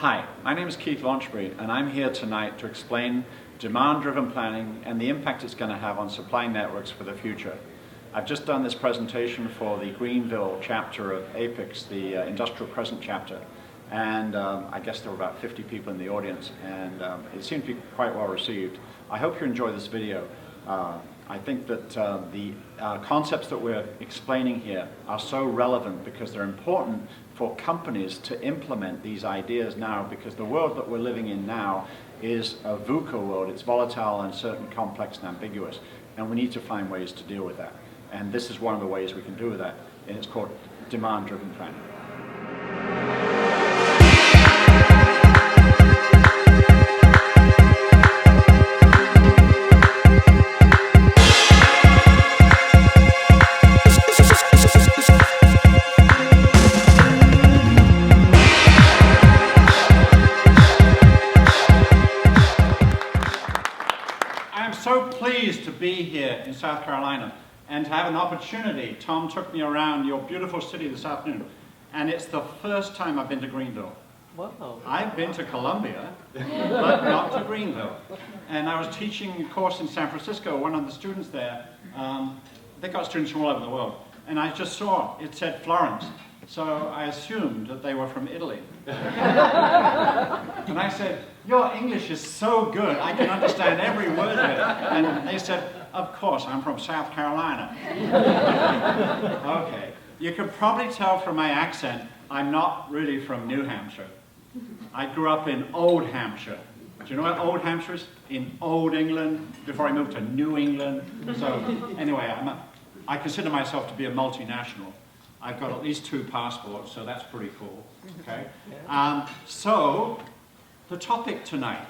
Hi, my name is Keith Launchbury, and I'm here tonight to explain demand-driven planning and the impact it's going to have on supply networks for the future. I've just done this presentation for the Greenville chapter of APICS, the Industrial Present chapter, and I guess there were about 50 people in the audience, and it seemed to be quite well received. I hope you enjoy this video. I think that the concepts that we're explaining here are so relevant because they're important for companies to implement these ideas now, because the world that we're living in now is a VUCA world. It's volatile, uncertain, complex, and ambiguous, and we need to find ways to deal with that. And this is one of the ways we can do that, and it's called demand-driven planning. So pleased to be here in South Carolina and to have an opportunity. Tom took me around your beautiful city this afternoon, and it's the first time I've been to Greenville. Wow. I've been to Columbia, but not to Greenville. And I was teaching a course in San Francisco. One of the students there, they got students from all over the world, and I just saw it said Florence. So I assumed that they were from Italy. And I said, "Your English is so good, I can understand every word of it." And they said, "Of course, I'm from South Carolina." Okay. You can probably tell from my accent, I'm not really from New Hampshire. I grew up in Old Hampshire. Do you know what Old Hampshire is? In Old England, before I moved to New England. So anyway, I consider myself to be a multinational. I've got at least 2 passports, so that's pretty cool. Okay. So the topic tonight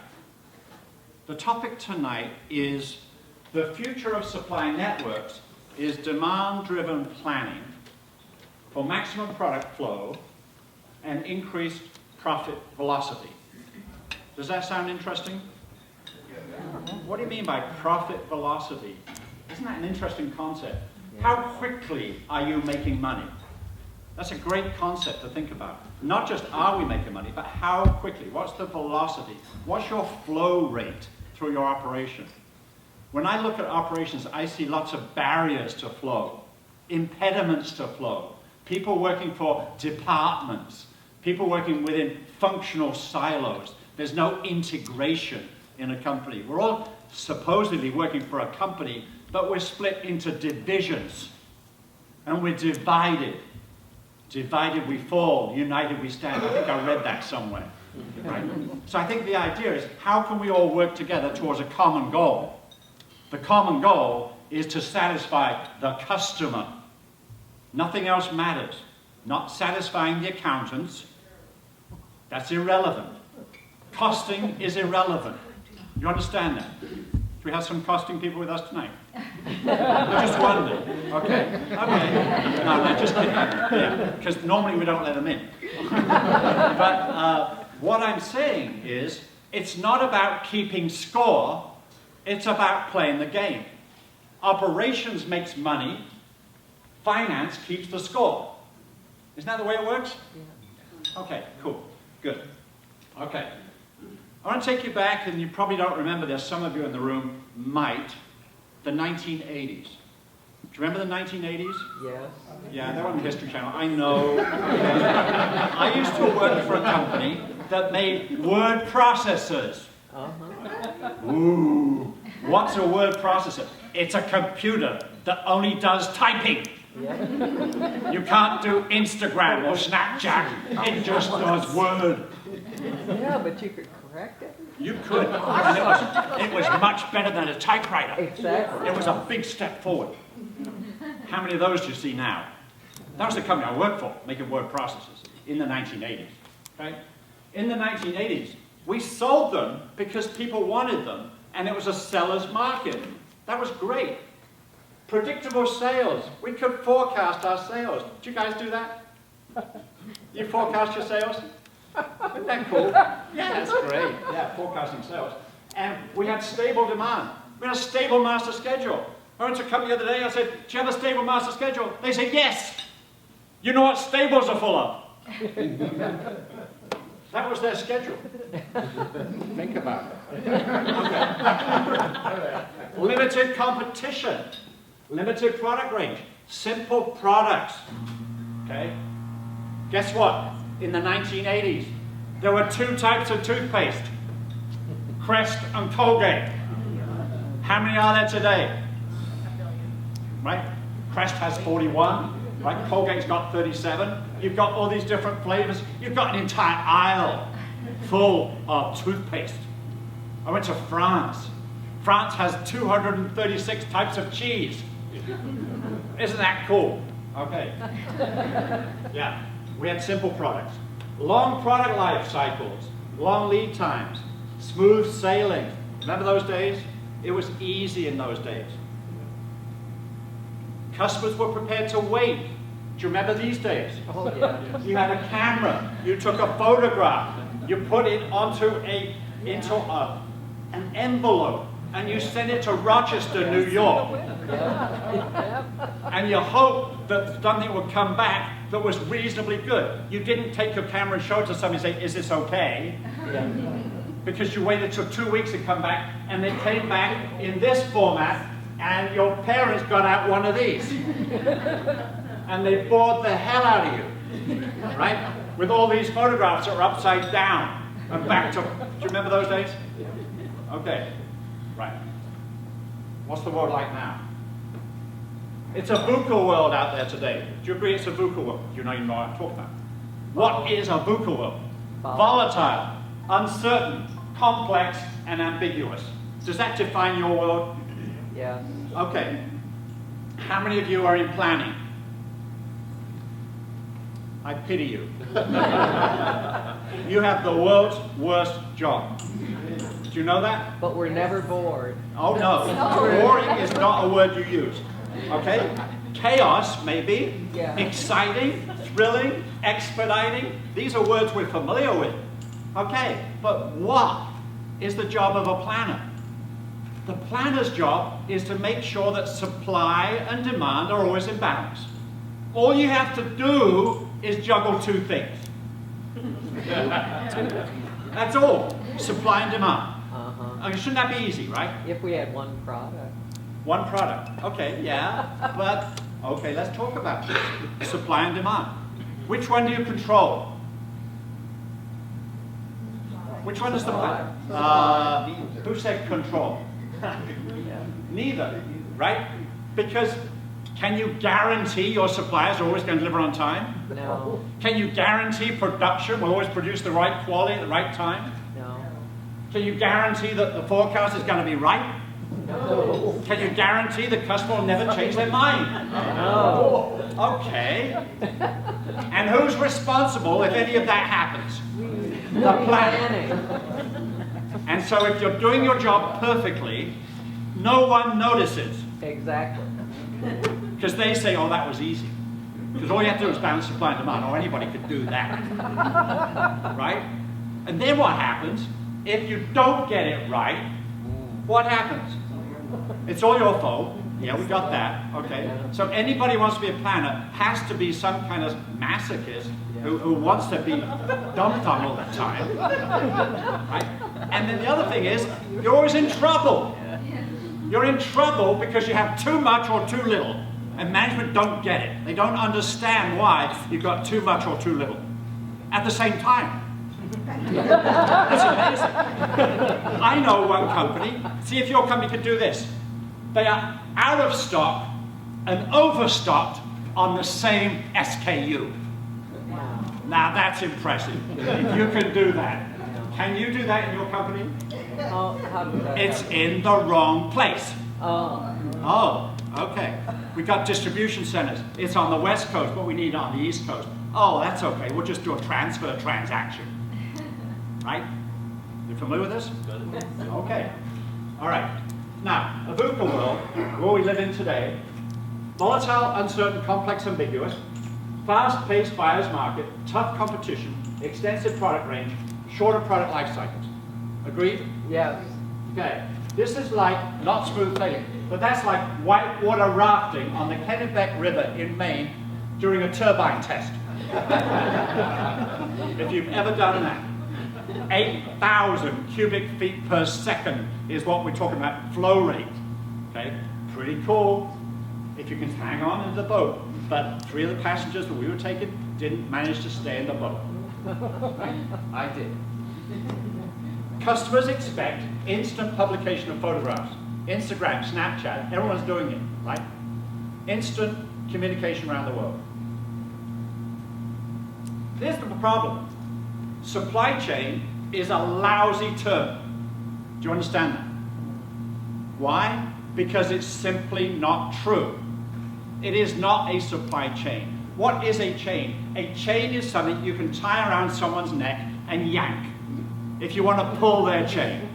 is the future of supply networks is demand-driven planning for maximum product flow and increased profit velocity. Does that sound interesting? What do you mean by profit velocity? Isn't that an interesting concept? How quickly are you making money? That's a great concept to think about. Not just are we making money, but how quickly? What's the velocity? What's your flow rate through your operation? When I look at operations, I see lots of barriers to flow, impediments to flow, people working for departments, people working within functional silos. There's no integration in a company. We're all supposedly working for a company, but we're split into divisions, and we're divided. Divided we fall, united we stand. I think I read that somewhere. Right? So I think the idea is, how can we all work together towards a common goal? The common goal is to satisfy the customer. Nothing else matters. Not satisfying the accountants, that's irrelevant. Costing is irrelevant. You understand that? Do we have some costing people with us tonight? I just wondered. Okay. No, just kidding. Yeah, because normally we don't let them in. But what I'm saying is, it's not about keeping score, it's about playing the game. Operations makes money, finance keeps the score. Isn't that the way it works? Yeah. Okay, cool, good. Okay. I want to take you back, and you probably don't remember this, some of you in the room might, the 1980s. Do you remember the 1980s? Yes. Yeah, they're on the History Channel, I know. I used to work for a company that made word processors. Ooh, what's a word processor? It's a computer that only does typing. Yeah. You can't do Instagram or Snapchat, it just does Word. Yeah, but you could correct it. You could. And it was much better than a typewriter. Exactly. It was a big step forward. How many of those do you see now? That was the company I worked for, making word processors in the 1980s. Okay? In the 1980s, we sold them because people wanted them, and it was a seller's market. That was great. Predictable sales. We could forecast our sales. Do you guys do that? You forecast your sales? Isn't that cool? Yeah, that's great. Yeah, forecasting sales. And we had stable demand. We had a stable master schedule. I went to a company the other day, I said, "Do you have a stable master schedule?" They said, "Yes." You know what stables are full of? That was their schedule. Think about it. Okay. Limited competition, limited product range, simple products. Okay? Guess what? In the 1980s, there were 2 types of toothpaste, Crest and Colgate. How many are there today? Right? Crest has 41, right? Colgate's got 37. You've got all these different flavors. You've got an entire aisle full of toothpaste. I went to France. France has 236 types of cheese. Isn't that cool? Okay. Yeah, we had simple products. Long product life cycles, long lead times, smooth sailing. Remember those days? It was easy in those days. Customers were prepared to wait. Do you remember these days? Oh, yeah. You had a camera, you took a photograph, you put it into an envelope, and you sent it to Rochester, New York. And you hoped that something would come back that was reasonably good. You didn't take your camera and show it to somebody and say, is this okay? Yeah. Because you waited till 2 weeks to come back, and they came back in this format, and your parents got out one of these. And they bored the hell out of you, right? With all these photographs that were upside down and back to, do you remember those days? Okay, right. What's the world like now? It's a VUCA world out there today. Do you agree it's a VUCA world? You know what I'm talking about. What is a VUCA world? Volatile, uncertain, complex, and ambiguous. Does that define your world? Yeah. Okay. How many of you are in planning? I pity you. You have the world's worst job. Do you know that? But we're never bored. Oh no. Boring is not a word you use. Okay? Chaos, maybe. Yeah. Exciting, thrilling, expediting. These are words we're familiar with. Okay, but what is the job of a planner? The planner's job is to make sure that supply and demand are always in balance. All you have to do is juggle 2 things. That's all. Supply and demand. Shouldn't that be easy, right? If we had one product. One product. Okay, yeah. But, okay, let's talk about this. Supply and demand. Which one do you control? Which one is the plan? Who said control? Neither, right? Because can you guarantee your suppliers are always going to deliver on time? No. Can you guarantee production will always produce the right quality at the right time? No. Can you guarantee that the forecast is going to be right? No. Can you guarantee the customer will never change their mind? No. Okay. And who's responsible if any of that happens? The planner. And so if you're doing your job perfectly, no one notices. Exactly. Because they say, oh, that was easy. Because all you have to do is balance supply and demand, or anybody could do that. Right? And then what happens? If you don't get it right, what happens? It's all your fault. Yeah, we got that. Okay. So anybody who wants to be a planner has to be some kind of masochist who wants to be dumped on all the time. Right? And then the other thing is, you're always in trouble. You're in trouble because you have too much or too little. And management don't get it. They don't understand why you've got too much or too little at the same time. It's amazing. I know one company. See if your company could do this. They are out of stock and overstocked on the same SKU. Now that's impressive. If you can do that. Can you do that in your company? How does that It's happen? in the wrong place. Oh. Oh, okay. We got distribution centers. It's on the West Coast, but we need it on the East Coast. Oh, that's okay. We'll just do a transfer transaction. Right? You familiar with this? Okay. All right. Now, a VUCA world, where we live in today, volatile, uncertain, complex, ambiguous, fast-paced buyer's market, tough competition, extensive product range, shorter product life cycles. Agreed? Yes. Okay. This is like, not smooth sailing, but that's like whitewater rafting on the Kennebec River in Maine during a turbine test. If you've ever done that. 8,000 cubic feet per second is what we're talking about, flow rate. Okay, pretty cool if you can hang on in the boat. But 3 of the passengers that we were taking didn't manage to stay in the boat. Right? I did. Customers expect instant publication of photographs. Instagram, Snapchat, everyone's doing it, right? Instant communication around the world. Here's the problem. Supply chain is a lousy term. Do you understand that? Why? Because it's simply not true. It is not a supply chain. What is a chain? A chain is something you can tie around someone's neck and yank if you want to pull their chain.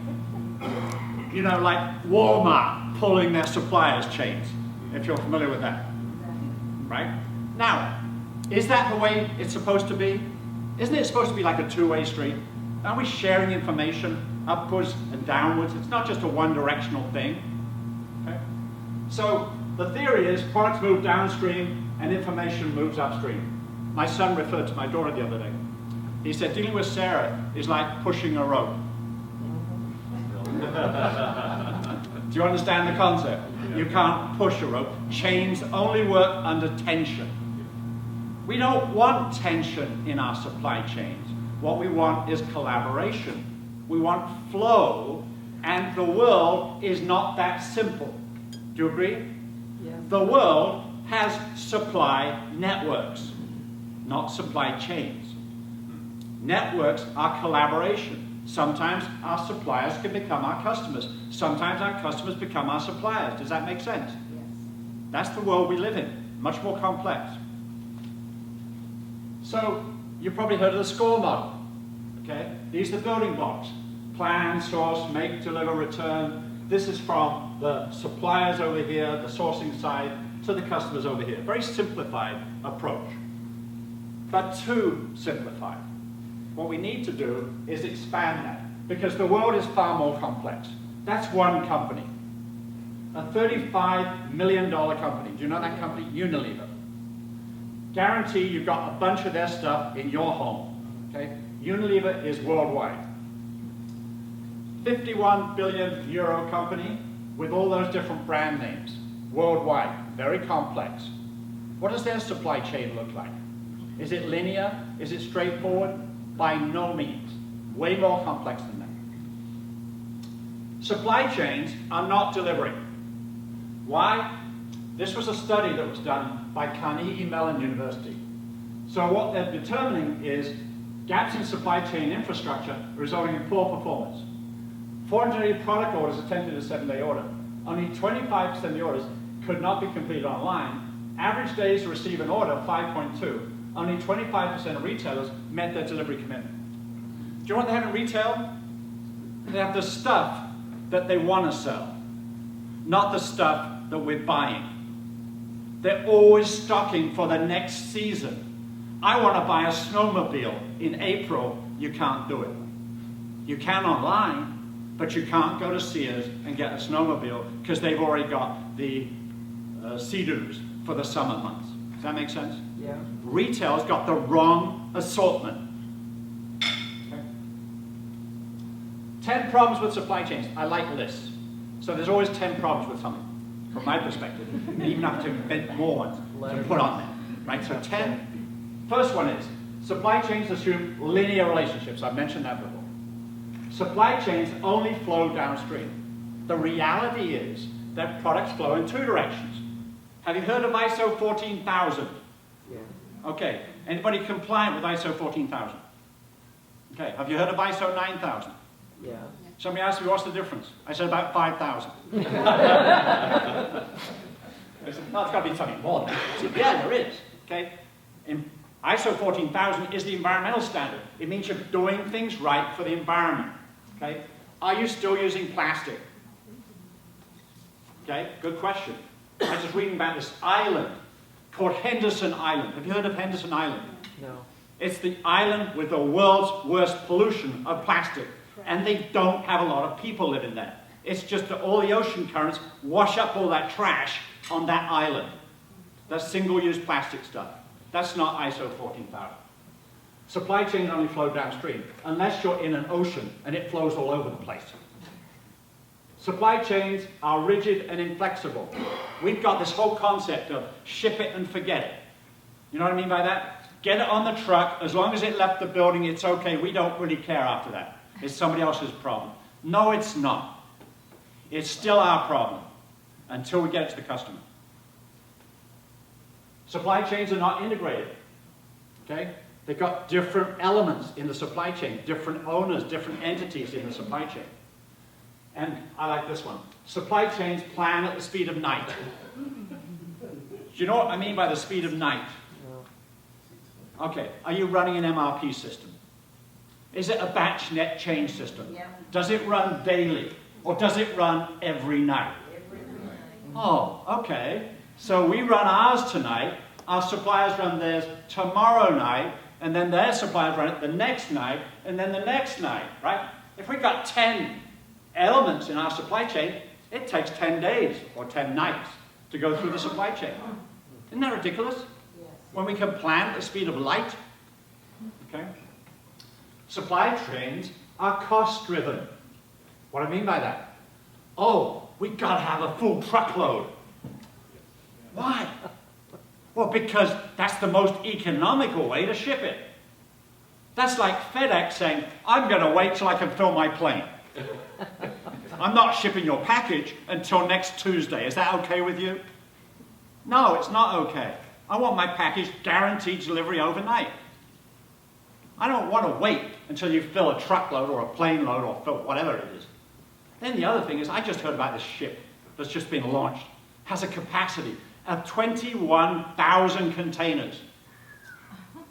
You know, like Walmart pulling their suppliers' chains, if you're familiar with that. Right? Now, is that the way it's supposed to be? Isn't it supposed to be like a two-way street? Aren't we sharing information upwards and downwards? It's not just a one-directional thing. Okay? So the theory is products move downstream and information moves upstream. My son referred to my daughter the other day. He said, dealing with Sarah is like pushing a rope. Do you understand the concept? You can't push a rope. Chains only work under tension. We don't want tension in our supply chains. What we want is collaboration. We want flow, and the world is not that simple. Do you agree? Yeah. The world has supply networks, not supply chains. Networks are collaboration. Sometimes our suppliers can become our customers. Sometimes our customers become our suppliers. Does that make sense? Yes. That's the world we live in, much more complex. So, you've probably heard of the SCORE model. Okay? These are the building blocks. Plan, source, make, deliver, return. This is from the suppliers over here, the sourcing side, to the customers over here. Very simplified approach, but too simplified. What we need to do is expand that, because the world is far more complex. That's one company. A $35 million company. Do you know that company? Unilever. Guarantee you've got a bunch of their stuff in your home. Okay? Unilever is worldwide. 51 billion euro company with all those different brand names. Worldwide. Very complex. What does their supply chain look like? Is it linear? Is it straightforward? By no means. Way more complex than that. Supply chains are not delivering. Why? This was a study that was done by Carnegie Mellon University. So what they're determining is gaps in supply chain infrastructure resulting in poor performance. 480 product orders attempted a 7-day order. Only 25% of the orders could not be completed online. Average days to receive an order, 5.2. Only 25% of retailers met their delivery commitment. Do you know what they have in retail? They have the stuff that they want to sell, not the stuff that we're buying. They're always stocking for the next season. I want to buy a snowmobile in April. You can't do it. You can online, but you can't go to Sears and get a snowmobile because they've already got the Sea-Doos for the summer months. Does that make sense? Yeah. Retail's got the wrong assortment. Okay. 10 problems with supply chains. I like lists. So there's always 10 problems with something, from my perspective. You even have to invent more ones to put on there. Right? So 10. First one is, supply chains assume linear relationships. I've mentioned that before. Supply chains only flow downstream. The reality is that products flow in two directions. Have you heard of ISO 14000? Yeah. Okay. Anybody compliant with ISO 14000? Okay. Have you heard of ISO 9000? Yeah. Somebody asked me, what's the difference? I said about 5,000. I said, no, it's got to be something more than that. I said, yeah, there is. Okay. ISO 14000 is the environmental standard. It means you're doing things right for the environment. Okay. Are you still using plastic? Okay. Good question. I was just reading about this island called Henderson Island. Have you heard of Henderson Island? No. It's the island with the world's worst pollution of plastic. And they don't have a lot of people living there. It's just that all the ocean currents wash up all that trash on that island. That's single-use plastic stuff. That's not ISO 14000. Supply chains only flow downstream, unless you're in an ocean and it flows all over the place. Supply chains are rigid and inflexible. We've got this whole concept of ship it and forget it. You know what I mean by that? Get it on the truck, as long as it left the building, it's okay, we don't really care after that. It's somebody else's problem. No, it's not. It's still our problem, until we get it to the customer. Supply chains are not integrated, okay? They've got different elements in the supply chain, different owners, different entities in the supply chain. And I like this one. Supply chains plan at the speed of night. Do you know what I mean by the speed of night? Okay, are you running an MRP system? Is it a batch net change system? Yeah. Does it run daily? Or does it run every night? Oh, okay. So we run ours tonight, our suppliers run theirs tomorrow night, and then their suppliers run it the next night, and then the next night, right? If we've got 10 elements in our supply chain, it takes 10 days or 10 nights to go through the supply chain. Isn't that ridiculous? Yes. When we can plan at the speed of light, okay? Supply chains are cost-driven. What do I mean by that? Oh, we've got to have a full truckload. Why? Well, because that's the most economical way to ship it. That's like FedEx saying, I'm going to wait till I can fill my plane. I'm not shipping your package until next Tuesday. Is that okay with you? No, it's not okay. I want my package guaranteed delivery overnight. I don't want to wait until you fill a truckload or a plane load or fill whatever it is. Then the other thing is, I just heard about this ship that's just been launched. Has a capacity of 21,000 containers. Wow.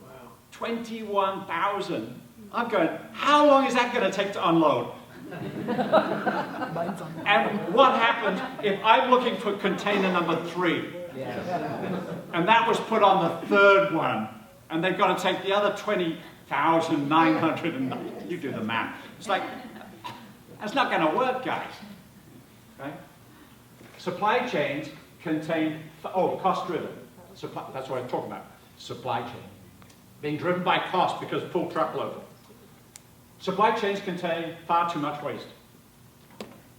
21,000. I'm going, how long is that going to take to unload? And what happens if I'm looking for container number 3? Yeah. And that was put on the 3rd one, and they've got to take the other 20,900 and you do the math. It's like, that's not going to work, guys. Okay? Supply chains contain, cost-driven. That's what I'm talking about. Supply chain. Being driven by cost because full truckload. Supply chains contain far too much waste.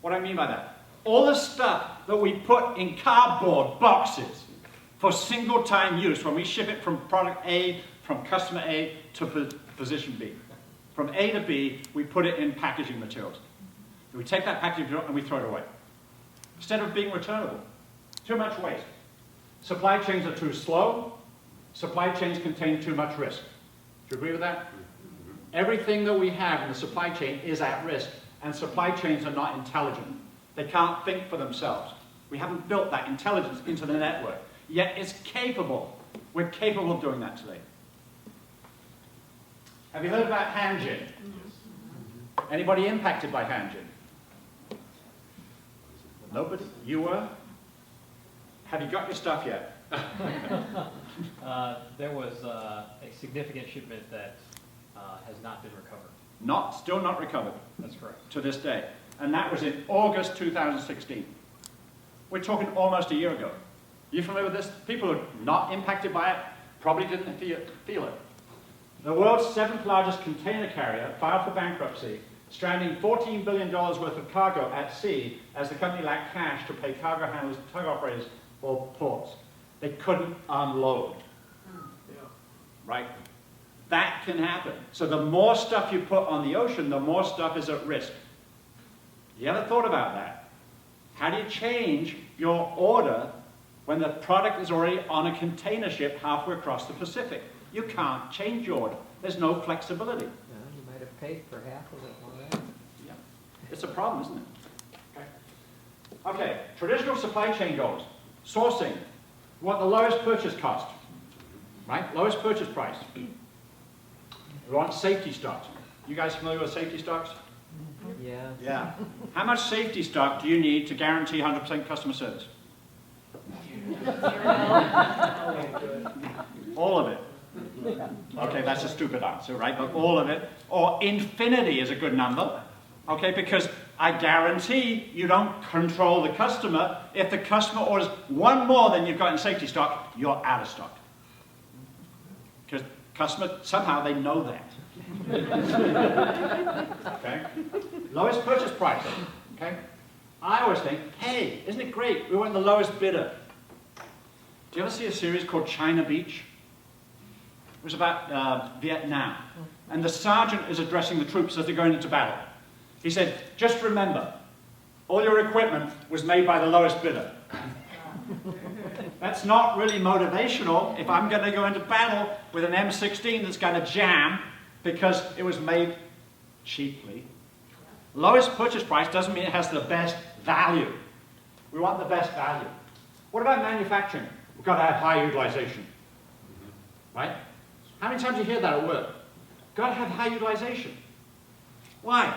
What do I mean by that? All the stuff that we put in cardboard boxes for single-time use when we ship it from product A, from customer A to position B. From A to B, we put it in packaging materials. We take that packaging material and we throw it away. Instead of being returnable. Too much waste. Supply chains are too slow. Supply chains contain too much risk. Do you agree with that? Everything that we have in the supply chain is at risk, and supply chains are not intelligent. They can't think for themselves. We haven't built that intelligence into the network, yet it's capable. We're capable of doing that today. Have you heard about Hanjin? Anybody impacted by Hanjin? Nobody? You were? Have you got your stuff yet? There was a significant shipment that has not been recovered. Still not recovered. That's correct. To this day. And that was in August 2016. We're talking almost a year ago. You familiar with this? People who are not impacted by it probably didn't feel it. The world's 7th largest container carrier filed for bankruptcy, stranding $14 billion worth of cargo at sea as the company lacked cash to pay cargo handlers, tug operators, or ports. They couldn't unload. Right? That can happen. So the more stuff you put on the ocean, the more stuff is at risk. You ever thought about that? How do you change your order when the product is already on a container ship halfway across the Pacific? You can't change your order. There's no flexibility. No, you might have paid for half of it already. Yeah. It's a problem, isn't it? Okay, traditional supply chain goals. Sourcing. We want the lowest purchase cost. Right? Lowest purchase price. We want safety stocks. You guys familiar with safety stocks? Yeah. Yeah. How much safety stock do you need to guarantee 100% customer service? All of it. Okay, that's a stupid answer, right? But all of it. Or infinity is a good number. Okay, because I guarantee you don't control the customer. If the customer orders one more than you've got in safety stock, you're out of stock. Because Customer, somehow they know that. Okay? Lowest purchase price. Okay? I always think, hey, isn't it great? We want the lowest bidder. Do you ever see a series called China Beach? It was about Vietnam. And the sergeant is addressing the troops as they're going into battle. He said, just remember, all your equipment was made by the lowest bidder. That's not really motivational if I'm going to go into battle with an M16 that's going to jam because it was made cheaply. Lowest purchase price doesn't mean it has the best value. We want the best value. What about manufacturing? We've got to have high utilization. Right? How many times do you hear that at work? Got to have high utilization. Why?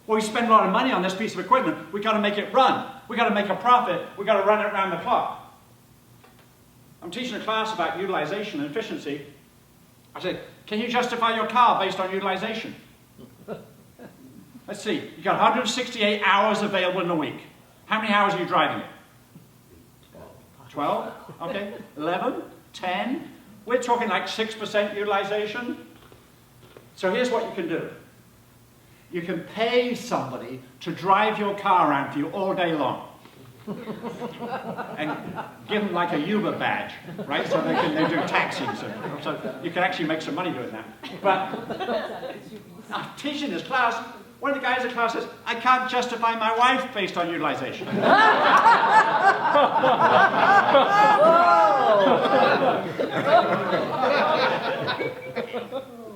Well, we spend a lot of money on this piece of equipment. We've got to make it run. We've got to make a profit. We've got to run it around the clock. I'm teaching a class about utilization and efficiency. I said, can you justify your car based on utilization? Let's see. You've got 168 hours available in a week. How many hours are you driving it? 12? Okay. 11? 10? We're talking like 6% utilization. So here's what you can do. You can pay somebody to drive your car around for you all day long. And give them like a Uber badge, right? So they do taxis. So you can actually make some money doing that. But I'm teaching this class. One of the guys in class says, I can't justify my wife based on utilization.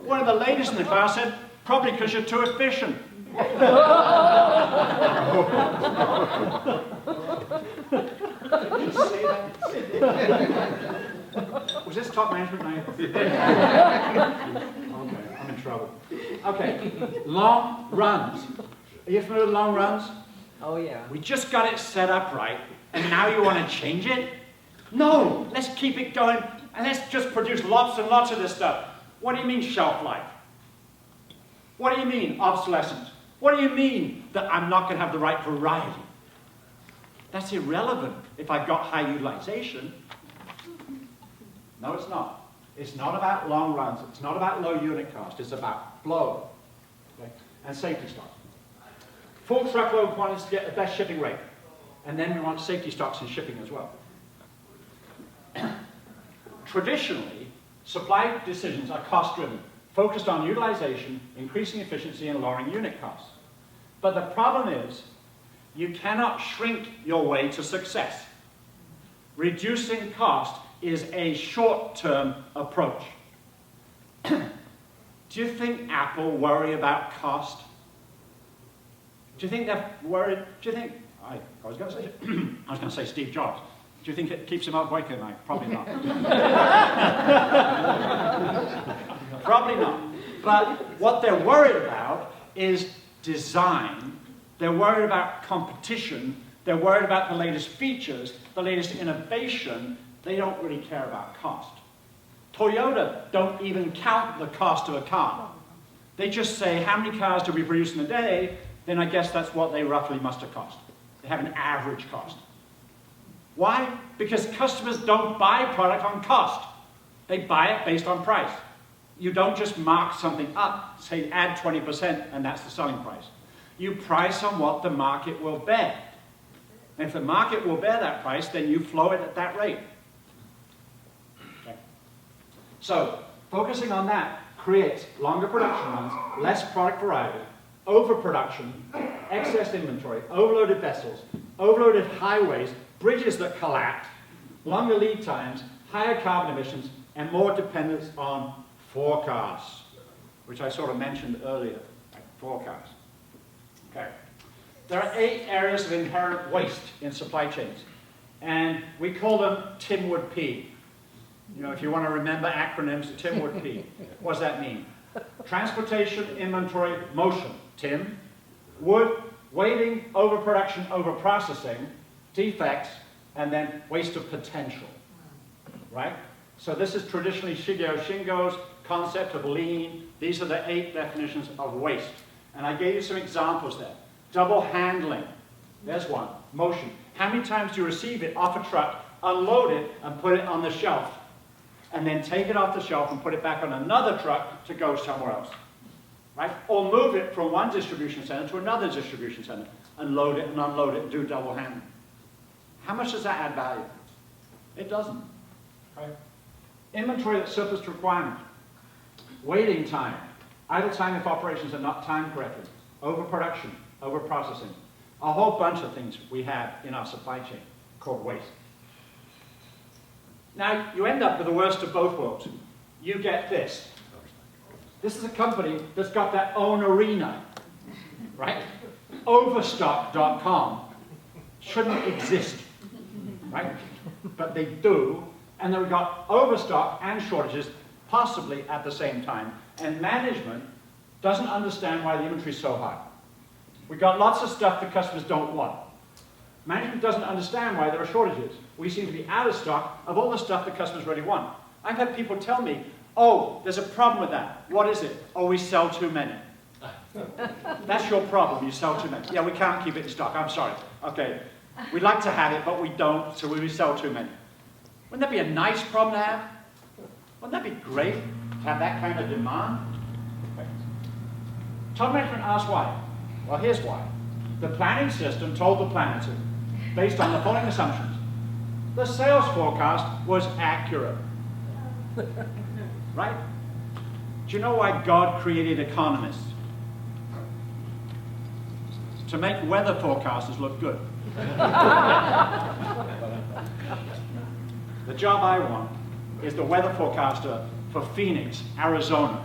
One of the ladies in the class said, probably because you're too efficient. Did you see that? Was this top management night? Okay, I'm in trouble. Okay, long runs. Are you familiar with long runs? Oh, yeah. We just got it set up right, and now you want to change it? No, let's keep it going, and let's just produce lots and lots of this stuff. What do you mean shelf life? What do you mean obsolescence? What do you mean that I'm not going to have the right variety? That's irrelevant if I've got high utilization. No, it's not. It's not about long runs. It's not about low unit cost. It's about flow, okay? And safety stock. Full truckload quantities to get the best shipping rate. And then we want safety stocks and shipping as well. Traditionally, supply decisions are cost-driven, focused on utilization, increasing efficiency, and lowering unit costs. But the problem is, you cannot shrink your way to success. Reducing cost is a short-term approach. Do you think Apple worry about cost? Do you think they're worried? Do you think, I was going to say Steve Jobs. Do you think it keeps him up awake at night? Probably not. Probably not. But what they're worried about is design. They're worried about competition. They're worried about the latest features, the latest innovation. They don't really care about cost. Toyota don't even count the cost of a car. They just say, how many cars do we produce in a day? Then I guess that's what they roughly must have cost. They have an average cost. Why? Because customers don't buy product on cost. They buy it based on price. You don't just mark something up, say add 20%, and that's the selling price. You price on what the market will bear. And if the market will bear that price, then you flow it at that rate. Okay. So, focusing on that creates longer production runs, less product variety, overproduction, excess inventory, overloaded vessels, overloaded highways, bridges that collapse, longer lead times, higher carbon emissions, and more dependence on forecasts, which I sort of mentioned earlier, like forecasts. Okay. There are 8 areas of inherent waste in supply chains, and we call them TIMWOOD P. You know, if you want to remember acronyms, TIMWOOD P. What does that mean? Transportation, inventory, motion, TIM. Wood, waiting, overproduction, overprocessing, defects, and then waste of potential, right? So this is traditionally Shigeo Shingo's concept of lean. These are the 8 definitions of waste. And I gave you some examples there. Double handling, there's one. Motion, how many times do you receive it off a truck, unload it, and put it on the shelf? and then take it off the shelf and put it back on another truck to go somewhere else. Right? Or move it from one distribution center to another distribution center and load it and unload it and do double handling. How much does that add value? It doesn't. Right? Inventory that's surplus to requirement. Waiting time. Idle time if operations are not timed correctly. Overproduction. Overprocessing. A whole bunch of things we have in our supply chain called waste. Now, you end up with the worst of both worlds. You get this. This is a company that's got their own arena, right? Overstock.com shouldn't exist, right? But they do, and then we've got overstock and shortages possibly at the same time, and management doesn't understand why the inventory is so high. We've got lots of stuff that customers don't want. Management doesn't understand why there are shortages. We seem to be out of stock of all the stuff that customers really want. I've had people tell me, oh, there's a problem with that. What is it? Oh, we sell too many. That's your problem, you sell too many. Yeah, we can't keep it in stock, I'm sorry. Okay, we'd like to have it, but we don't, so we sell too many. Wouldn't that be a nice problem to have? Wouldn't that be great to have that kind of demand? Top management asked why. Well, here's why. The planning system told the planner to, based on the following assumptions. The sales forecast was accurate. Right? Do you know why God created economists? To make weather forecasters look good. The job I want is the weather forecaster for Phoenix, Arizona.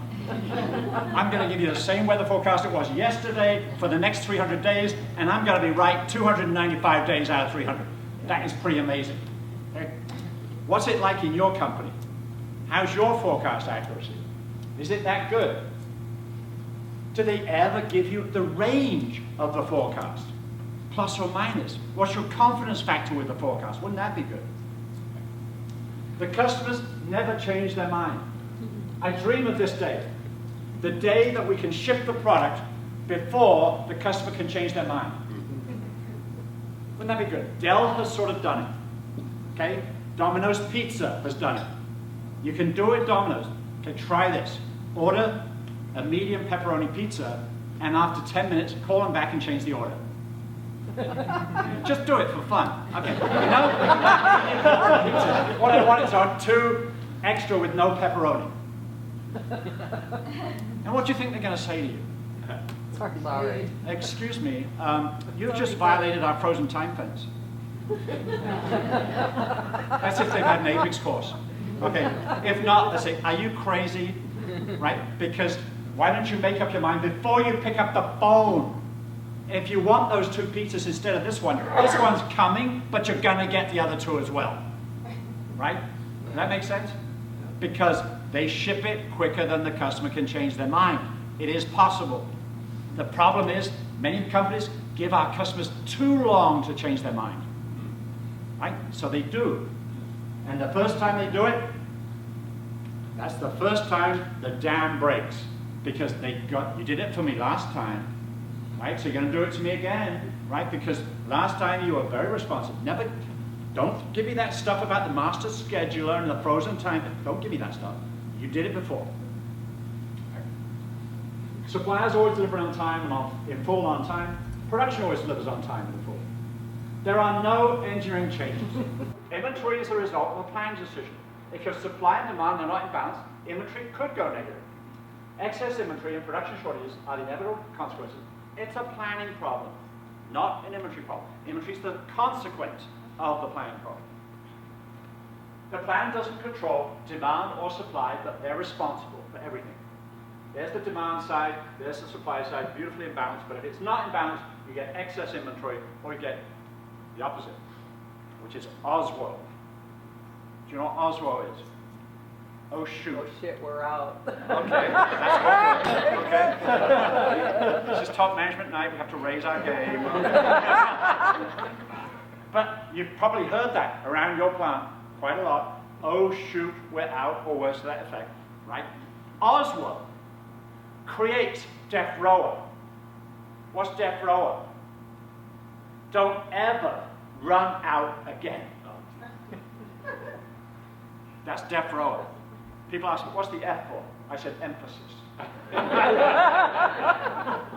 I'm going to give you the same weather forecast it was yesterday for the next 300 days, and I'm going to be right 295 days out of 300. That is pretty amazing. Okay? What's it like in your company? How's your forecast accuracy? Is it that good? Do they ever give you the range of the forecast? Plus or minus? What's your confidence factor with the forecast? Wouldn't that be good? The customers never change their mind. I dream of this day. The day that we can ship the product before the customer can change their mind. Wouldn't that be good? Dell has sort of done it. Okay? Domino's Pizza has done it. You can do it, Domino's. Okay, try this. Order a medium pepperoni pizza, and after 10 minutes, call them back and change the order. Just do it for fun. Okay. You know? What I want is on 2 extra with no pepperoni. And what do you think they're going to say to you? Sorry. Excuse me, you've just violated our frozen time fence. That's if they've had an APICS course. Okay, if not, they say, are you crazy? Right? Because why don't you make up your mind before you pick up the phone? If you want those 2 pizzas instead of this one's coming, but you're going to get the other 2 as well. Right? Does that make sense? Because they ship it quicker than the customer can change their mind. It is possible. The problem is, many companies give our customers too long to change their mind. Right? So they do. And the first time they do it, that's the first time the dam breaks. Because you did it for me last time. Right? So you're going to do it to me again. Right? Because last time you were very responsive. Don't give me that stuff about the master scheduler and the frozen time. Don't give me that stuff. You did it before. Right? Suppliers always deliver on time and in full on time. Production always delivers on time and in full. There are no engineering changes. Inventory is a result of a planning decision. If your supply and demand are not in balance, inventory could go negative. Excess inventory and production shortages are the inevitable consequences. It's a planning problem, not an inventory problem. Inventory is the consequence of the planning problem. The plan doesn't control demand or supply, but they're responsible for everything. There's the demand side, there's the supply side, beautifully in balance, but if it's not in balance, you get excess inventory, or you get the opposite, which is OSWO. Do you know what OSWO is? Oh shoot. Oh shit, we're out. Okay, that's OSWO. Okay. This is top management night, we have to raise our game. But you've probably heard that around your plant quite a lot. Oh shoot, we're out, or worse to that effect, right? OSWO creates death rower. What's death rower? Don't ever run out again. That's death rower. People ask me, what's the F for? I said, emphasis.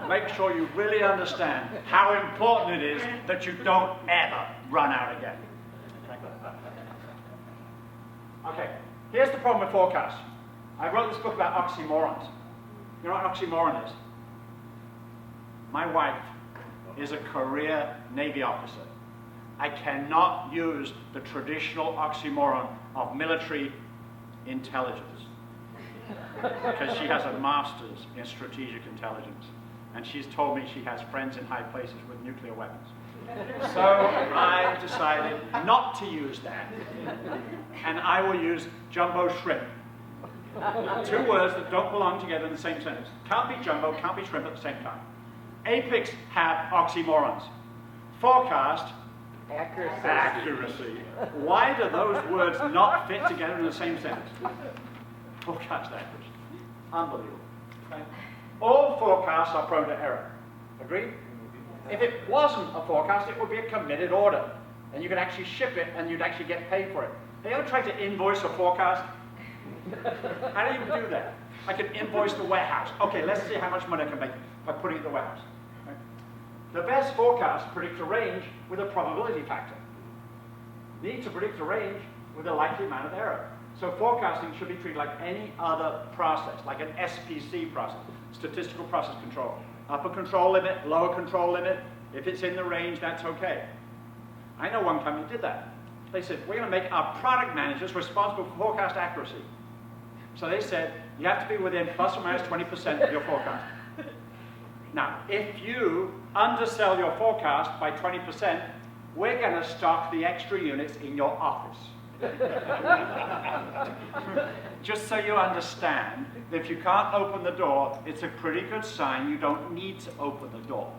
Make sure you really understand how important it is that you don't ever run out again. Okay, here's the problem with forecasts. I wrote this book about oxymorons. You know what oxymoron is? My wife is a career Navy officer. I cannot use the traditional oxymoron of military intelligence because she has a master's in strategic intelligence, and she's told me she has friends in high places with nuclear weapons. So I decided not to use that, and I will use jumbo shrimp. Two words that don't belong together in the same sentence. Can't be jumbo, can't be shrimp at the same time. APICs have oxymorons. Forecast, accuracy. Why do those words not fit together in the same sentence? Forecast accuracy. Unbelievable. Okay? All forecasts are prone to error. Agreed? If it wasn't a forecast, it would be a committed order. And you could actually ship it and you'd actually get paid for it. Have you ever tried to invoice a forecast? How do you do that? I can invoice the warehouse. Okay, let's see how much money I can make by putting it in the warehouse. Okay? The best forecasts predict a range with a probability factor. You need to predict a range with a likely amount of error. So forecasting should be treated like any other process, like an SPC process, statistical process control. Upper control limit, lower control limit. If it's in the range, that's okay. I know one company did that. They said, we're going to make our product managers responsible for forecast accuracy. So they said, you have to be within plus or minus 20% of your forecast. Now, if you undersell your forecast by 20%, we're going to stock the extra units in your office. Just so you understand, that if you can't open the door, it's a pretty good sign you don't need to open the door.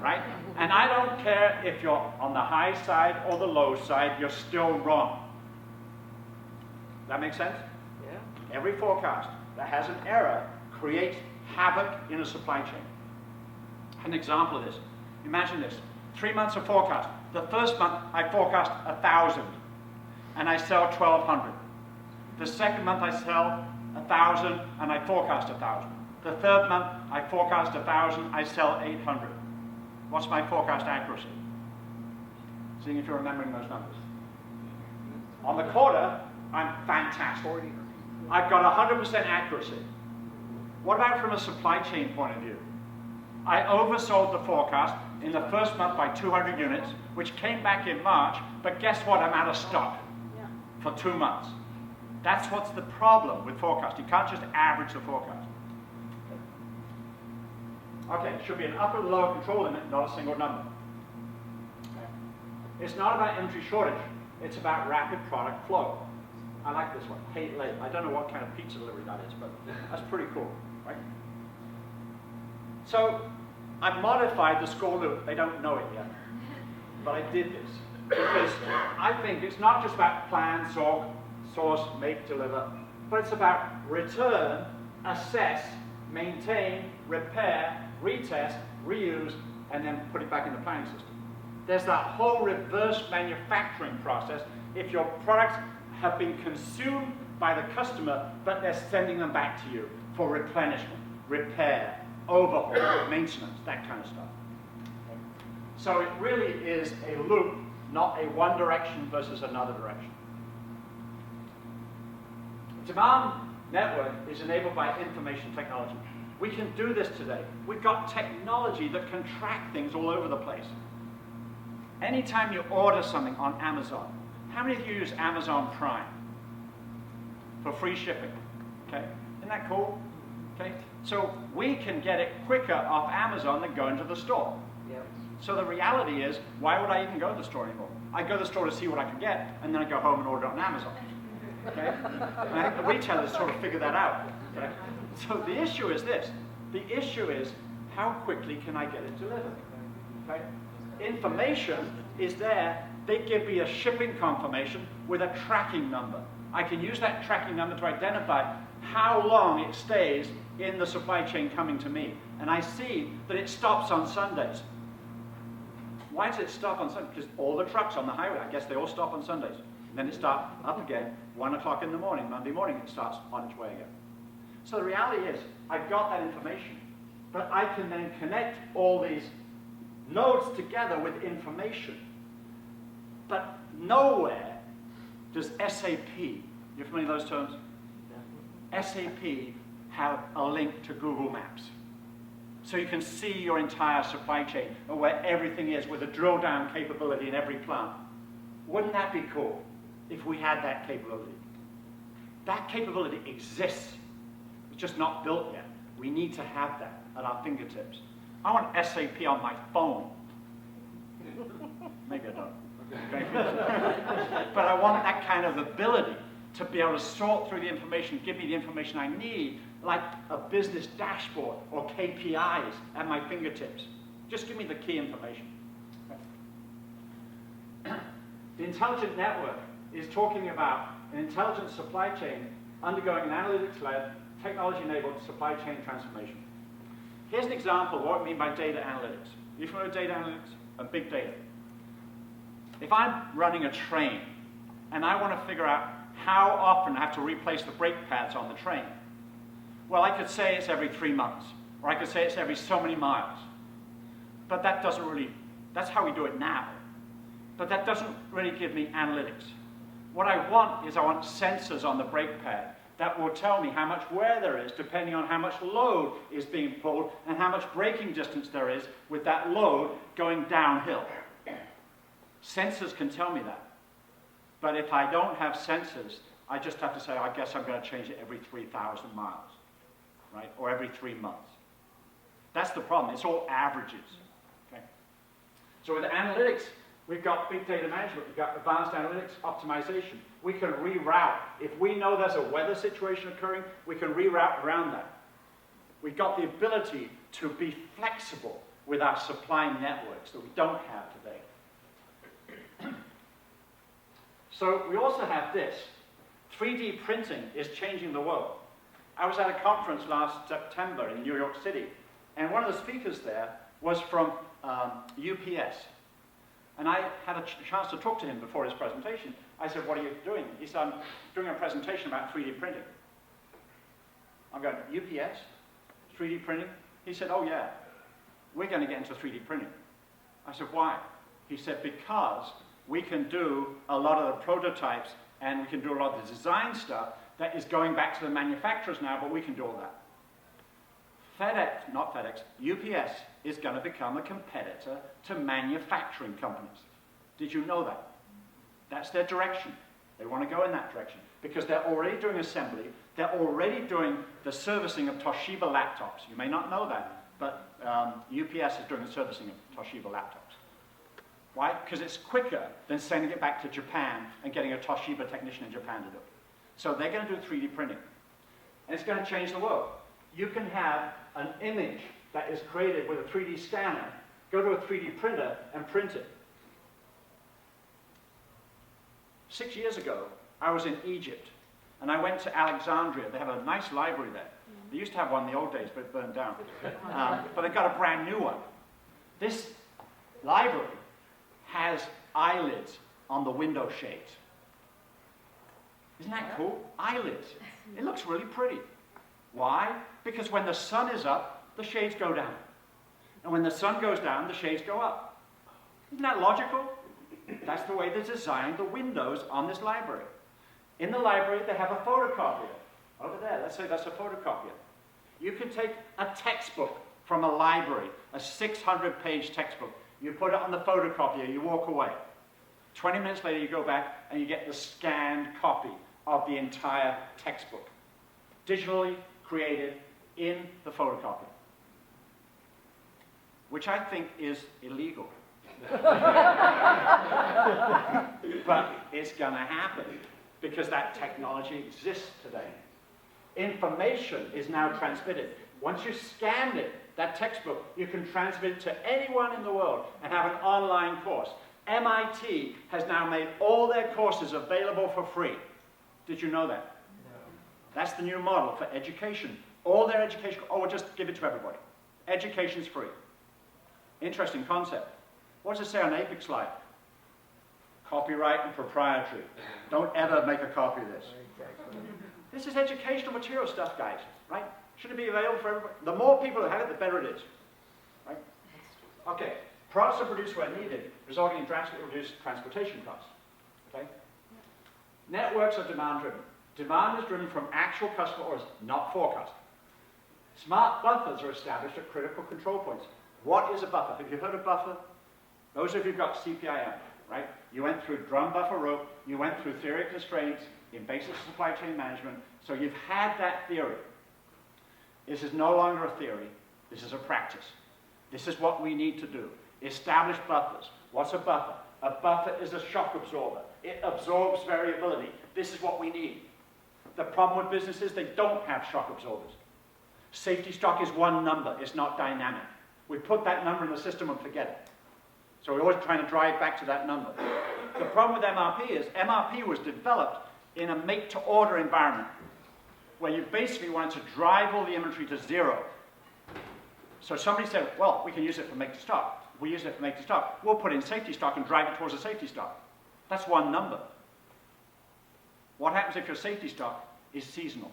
Right? And I don't care if you're on the high side or the low side, you're still wrong. That make sense? Yeah. Every forecast that has an error creates havoc in a supply chain. An example of this. Imagine this. 3 months of forecast. The first month, I forecast 1,000, and I sell 1,200. The second month, I sell 1,000, and I forecast 1,000. The third month, I forecast 1,000, I sell 800. What's my forecast accuracy? Seeing if you're remembering those numbers. On the quarter, I'm fantastic. I've got 100% accuracy. What about from a supply chain point of view? I oversold the forecast in the first month by 200 units, which came back in March, but guess what? I'm out of stock for 2 months. That's what's the problem with forecast. You can't just average the forecast. Okay, it should be an upper and lower control limit, not a single number. Okay. It's not about inventory shortage. It's about rapid product flow. I like this one, hate late. I don't know what kind of pizza delivery that is, but that's pretty cool, right? So I've modified the score loop. They don't know it yet, but I did this because I think it's not just about plan, source, make, deliver, but it's about return, assess, maintain, repair, retest, reuse, and then put it back in the planning system. There's that whole reverse manufacturing process. If your products have been consumed by the customer, but they're sending them back to you for replenishment, repair, overhaul, maintenance, that kind of stuff. So it really is a loop, not a one direction versus another direction. Demand network is enabled by information technology. We can do this today. We've got technology that can track things all over the place. Anytime you order something on Amazon, how many of you use Amazon Prime for free shipping? Okay, isn't that cool? Okay, so we can get it quicker off Amazon than going to the store. Yep. So the reality is, why would I even go to the store anymore? I go to the store to see what I can get, and then I go home and order it on Amazon. Okay? And I think the retailers sort of figure that out. Okay? So the issue is this. The issue is, how quickly can I get it delivered? Okay? Information is there. They give me a shipping confirmation with a tracking number. I can use that tracking number to identify how long it stays in the supply chain coming to me. And I see that it stops on Sundays. Why does it stop on Sundays? Because all the trucks on the highway, I guess they all stop on Sundays. And then it starts up again 1 o'clock in the morning, Monday morning, it starts on its way again. So the reality is, I've got that information, but I can then connect all these nodes together with information. But nowhere does SAP, you're familiar with those terms? Yeah. SAP have a link to Google Maps. So you can see your entire supply chain and where everything is with a drill down capability in every plant. Wouldn't that be cool if we had that capability? That capability exists. It's just not built yet. We need to have that at our fingertips. I want SAP on my phone. Maybe I don't. But I want that kind of ability to be able to sort through the information, give me the information I need, like a business dashboard or KPIs at my fingertips. Just give me the key information. The intelligent network is talking about an intelligent supply chain undergoing an analytics-led, technology-enabled supply chain transformation. Here's an example of what I mean by data analytics. Are you familiar with data analytics and big data? If I'm running a train and I want to figure out how often I have to replace the brake pads on the train, well, I could say it's every 3 months, or I could say it's every so many miles. But that doesn't really, that's how we do it now. But that doesn't really give me analytics. What I want is I want sensors on the brake pad that will tell me how much wear there is depending on how much load is being pulled and how much braking distance there is with that load going downhill. Sensors can tell me that. But if I don't have sensors, I just have to say, I guess I'm going to change it every 3,000 miles, right? Or every 3 months. That's the problem. It's all averages. Okay? So with analytics, we've got big data management. We've got advanced analytics optimization. We can reroute. If we know there's a weather situation occurring, we can reroute around that. We've got the ability to be flexible with our supply networks that we don't have today. So we also have this. 3D printing is changing the world. I was at a conference last September in New York City, and one of the speakers there was from UPS. And I had a chance to talk to him before his presentation. I said, what are you doing? He said, I'm doing a presentation about 3D printing. I'm going, UPS? 3D printing? He said, oh yeah, we're going to get into 3D printing. I said, why? He said, because we can do a lot of the prototypes and we can do a lot of the design stuff that is going back to the manufacturers now, but we can do all that. FedEx, not FedEx, UPS is going to become a competitor to manufacturing companies. Did you know that? That's their direction. They want to go in that direction because they're already doing assembly. They're already doing the servicing of Toshiba laptops. You may not know that, but UPS is doing the servicing of Toshiba laptops. Why? Because it's quicker than sending it back to Japan and getting a Toshiba technician in Japan to do it. So they're going to do 3D printing. And it's going to change the world. You can have an image that is created with a 3D scanner, go to a 3D printer and print it. 6 years ago, I was in Egypt, and I went to Alexandria. They have a nice library there. They used to have one in the old days, but it burned down. But they've got a brand new one. This library has eyelids on the window shades. Isn't that cool? Eyelids. It looks really pretty. Why? Because when the sun is up, the shades go down. And when the sun goes down, the shades go up. Isn't that logical? That's the way they designed the windows on this library. In the library, they have a photocopier. Over there, let's say that's a photocopier. You can take a textbook from a library, a 600-page textbook. You put it on the photocopier, you walk away. 20 minutes later, you go back and you get the scanned copy of the entire textbook. Digitally created in the photocopier. Which I think is illegal. But it's going to happen because that technology exists today. Information is now transmitted. Once you scan it, that textbook, you can transmit it to anyone in the world and have an online course. MIT has now made all their courses available for free. Did you know that? No. That's the new model for education. All their education, we'll just give it to everybody. Education's free. Interesting concept. What does it say on APIC slide? Copyright and proprietary. Don't ever make a copy of this. This is educational material stuff, guys, right? Should it be available for everybody? The more people that have it, the better it is, right? Okay, products are produced where needed, resulting in drastically reduced transportation costs, okay? Networks are demand-driven. Demand is driven from actual customer orders, not forecast. Smart buffers are established at critical control points. What is a buffer? Have you heard of buffer? Those of you who've got CPIM, right? You went through drum buffer rope, you went through theory of constraints in basic supply chain management, so you've had that theory. This is no longer a theory, this is a practice. This is what we need to do. Establish buffers. What's a buffer? A buffer is a shock absorber. It absorbs variability. This is what we need. The problem with businesses, they don't have shock absorbers. Safety stock is one number, it's not dynamic. We put that number in the system and forget it. So we're always trying to drive back to that number. The problem with MRP is MRP was developed in a make-to-order environment where you basically wanted to drive all the inventory to zero. So somebody said, well, we can use it for make-to-stock. We use it for make-to-stock. We'll put in safety stock and drive it towards the safety stock. That's one number. What happens if your safety stock is seasonal?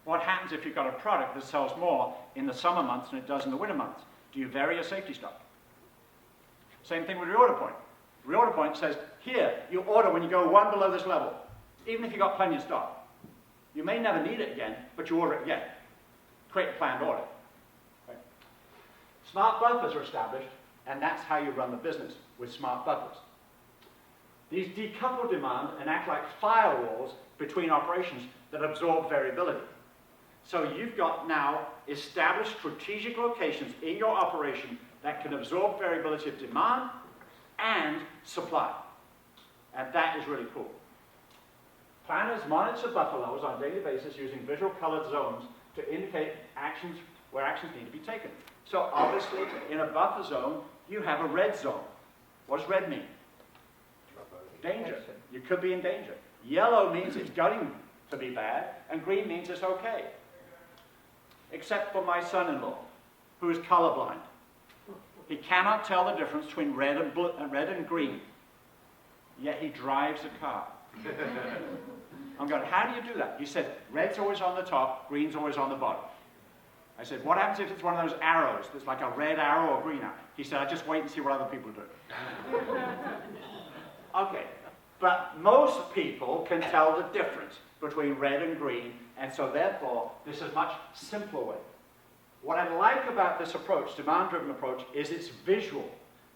What happens if you've got a product that sells more in the summer months than it does in the winter months? Do you vary your safety stock? Same thing with reorder point. Reorder point says, here, you order when you go one below this level, even if you've got plenty of stock. You may never need it again, but you order it again. Create a planned order. Right? Smart buffers are established, and that's how you run the business, with smart buffers. These decouple demand and act like firewalls between operations that absorb variability. So you've got now established strategic locations in your operation that can absorb variability of demand and supply. And that is really cool. Planners monitor buffer levels on a daily basis using visual colored zones to indicate actions where actions need to be taken. So obviously, in a buffer zone, you have a red zone. What does red mean? Danger. You could be in danger. Yellow means it's going to be bad, and green means it's okay. Except for my son-in-law, who is colorblind. He cannot tell the difference between red and green, yet he drives a car. I'm going, how do you do that? He said, red's always on the top, green's always on the bottom. I said, what happens if it's one of those arrows that's like a red arrow or green arrow? He said, I just wait and see what other people do. Okay, but most people can tell the difference between red and green, and so therefore, this is a much simpler way. What I like about this approach, demand-driven approach, is it's visual.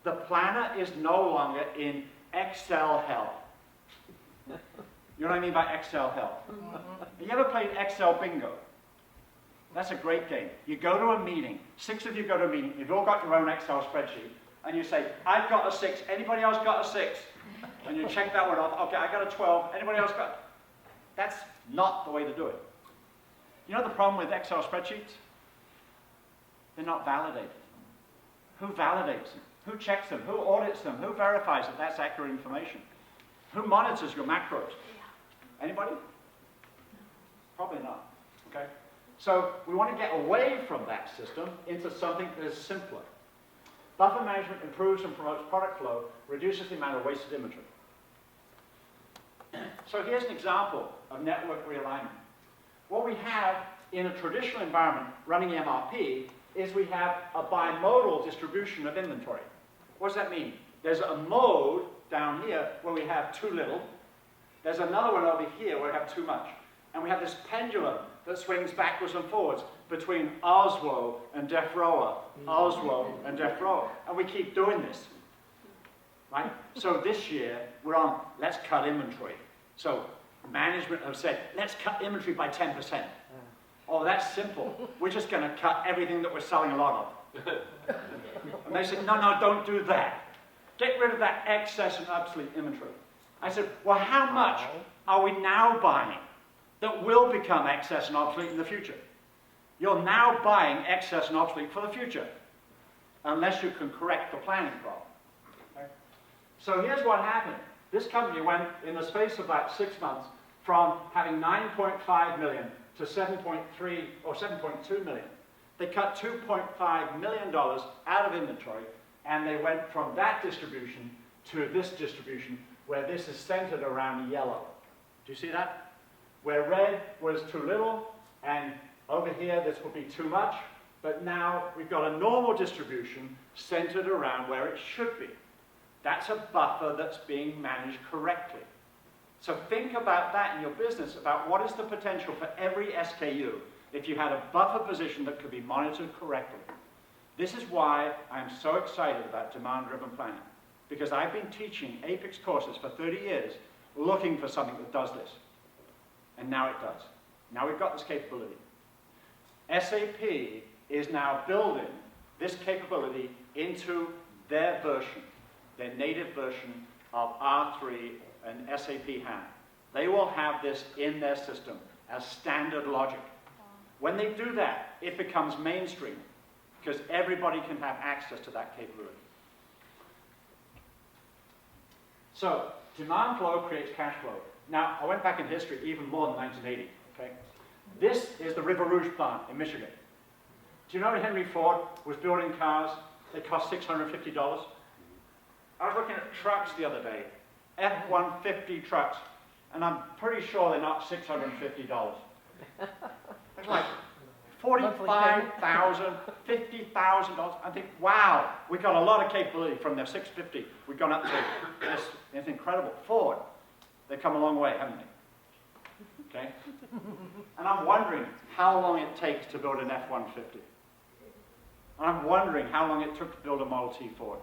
The planner is no longer in Excel hell. You know what I mean by Excel hell? You ever played Excel bingo? That's a great game. You go to a meeting, 6 of you go to a meeting, you've all got your own Excel spreadsheet, and you say, I've got a 6, anybody else got a 6? And you check that one off, okay, I got a 12, anybody else got? That's not the way to do it. You know the problem with Excel spreadsheets? They're not validated. Who validates them? Who checks them? Who audits them? Who verifies that that's accurate information? Who monitors your macros? Anybody? Probably not. Okay? So we want to get away from that system into something that is simpler. Buffer management improves and promotes product flow, reduces the amount of wasted inventory. So here's an example of network realignment. What we have in a traditional environment running MRP is we have a bimodal distribution of inventory. What does that mean? There's a mode down here where we have too little. There's another one over here where we have too much. And we have this pendulum that swings backwards and forwards between Oslo and Defroa, Oslo and Defroa. And we keep doing this. Right? So this year, we're on, let's cut inventory. So management have said, let's cut inventory by 10%. Oh, that's simple. We're just going to cut everything that we're selling a lot of. And they said, no, don't do that. Get rid of that excess and obsolete inventory. I said, well, how much are we now buying that will become excess and obsolete in the future? You're now buying excess and obsolete for the future, unless you can correct the planning problem. Okay? So here's what happened. This company went, in the space of about 6 months, from having 9.5 million to 7.3 or 7.2 million. They cut $2.5 million out of inventory, and they went from that distribution to this distribution where this is centered around yellow. Do you see that? Where red was too little, and over here this will be too much, but now we've got a normal distribution centered around where it should be. That's a buffer that's being managed correctly. So think about that in your business, about what is the potential for every SKU if you had a buffer position that could be monitored correctly. This is why I'm so excited about demand-driven planning, because I've been teaching Apex courses for 30 years looking for something that does this. And now it does. Now we've got this capability. SAP is now building this capability into their version, their native version of R3 and SAP HANA. They will have this in their system as standard logic. When they do that, it becomes mainstream, because everybody can have access to that capability. So, demand flow creates cash flow. Now, I went back in history even more than 1980, okay? This is the River Rouge plant in Michigan. Do you know Henry Ford was building cars that cost $650? I was looking at trucks the other day, F-150 trucks, and I'm pretty sure they're not $650. It's like $45,000, $50,000. I think, wow, we got a lot of capability from their $650. We've gone up to this. It's incredible. Ford, they've come a long way, haven't they? Okay? And I'm wondering how long it takes to build an F-150. And I'm wondering how long it took to build a Model T Ford.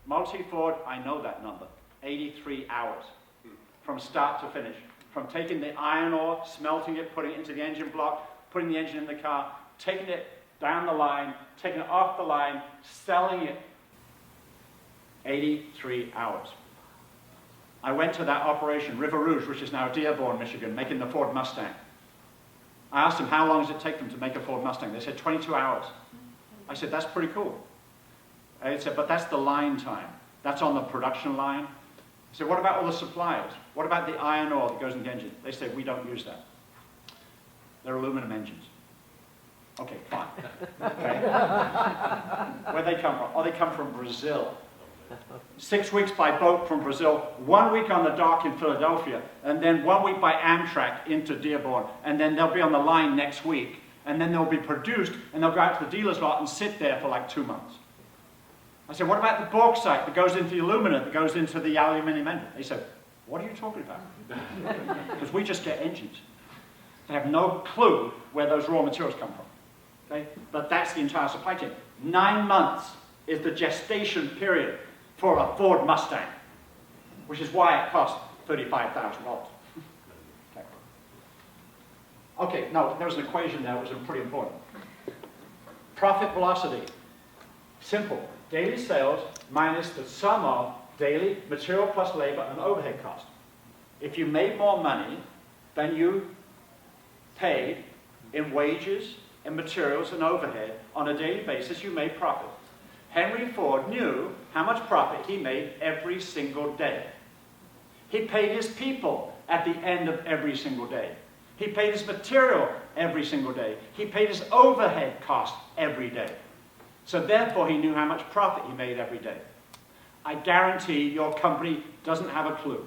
Model T Ford, I know that number, 83 hours from start to finish. From taking the iron ore, smelting it, putting it into the engine block, putting the engine in the car, taking it down the line, taking it off the line, selling it. 83 hours. I went to that operation, River Rouge, which is now Dearborn, Michigan, making the Ford Mustang. I asked them, how long does it take them to make a Ford Mustang? They said 22 hours. I said, that's pretty cool. They said, but that's the line time. That's on the production line. I said, what about all the suppliers? What about the iron ore that goes in the engine? They said, we don't use that. They're aluminum engines. Okay, fine. Okay. Where'd they come from? Oh, they come from Brazil. 6 weeks by boat from Brazil, 1 week on the dock in Philadelphia, and then 1 week by Amtrak into Dearborn, and then they'll be on the line next week, and then they'll be produced, and they'll go out to the dealer's lot and sit there for like 2 months. I said, what about the bauxite that goes into the alumina, that goes into the aluminum engine? They said, what are you talking about? Because we just get engines. They have no clue where those raw materials come from. Okay? But that's the entire supply chain. 9 months is the gestation period for a Ford Mustang, which is why it costs $35,000. Okay, no, there was an equation there that was pretty important. Profit velocity. Simple. Daily sales minus the sum of daily material plus labor and overhead cost. If you made more money than you paid in wages and materials and overhead on a daily basis, you made profit. Henry Ford knew how much profit he made every single day. He paid his people at the end of every single day. He paid his material every single day. He paid his overhead cost every day. So therefore, he knew how much profit he made every day. I guarantee your company doesn't have a clue.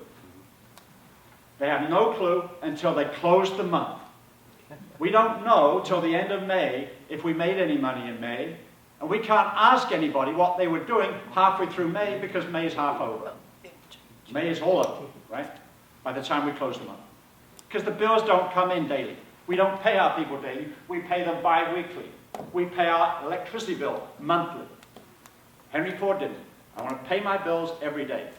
They have no clue until they close the month. We don't know till the end of May if we made any money in May, and we can't ask anybody what they were doing halfway through May because May is half over. May is all over, right? By the time we close the month. Because the bills don't come in daily. We don't pay our people daily. We pay them bi-weekly. We pay our electricity bill monthly. Henry Ford didn't. I want to pay my bills every day.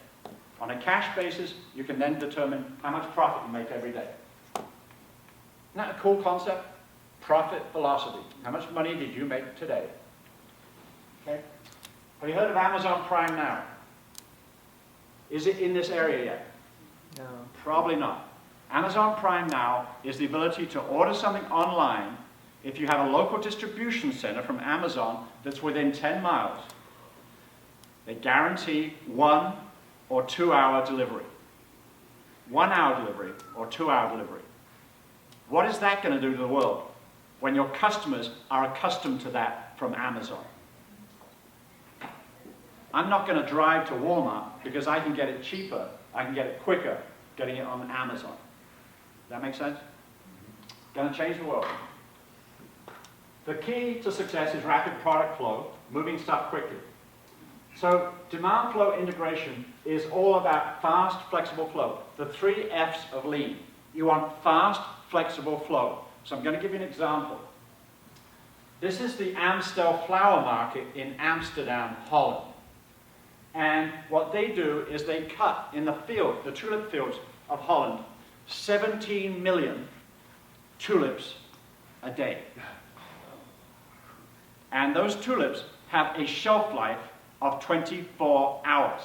On a cash basis, you can then determine how much profit you make every day. Isn't that a cool concept? Profit velocity. How much money did you make today? Okay. Have you heard of Amazon Prime Now? Is it in this area yet? No. Probably not. Amazon Prime Now is the ability to order something online if you have a local distribution center from Amazon that's within 10 miles. They guarantee 1 or 2 hour delivery. 1 hour delivery or 2 hour delivery. What is that going to do to the world when your customers are accustomed to that from Amazon? I'm not going to drive to Walmart because I can get it cheaper I can get it quicker getting it on Amazon. Does that make sense? Going to change the world. The key to success is rapid product flow, moving stuff quickly. So demand flow integration is all about fast, flexible flow. The 3 F's of lean. You want fast, flexible flow. So I'm going to give you an example. This is the Amstel flower market in Amsterdam, Holland. And what they do is they cut in the field, the tulip fields of Holland, 17 million tulips a day. And those tulips have a shelf life of 24 hours.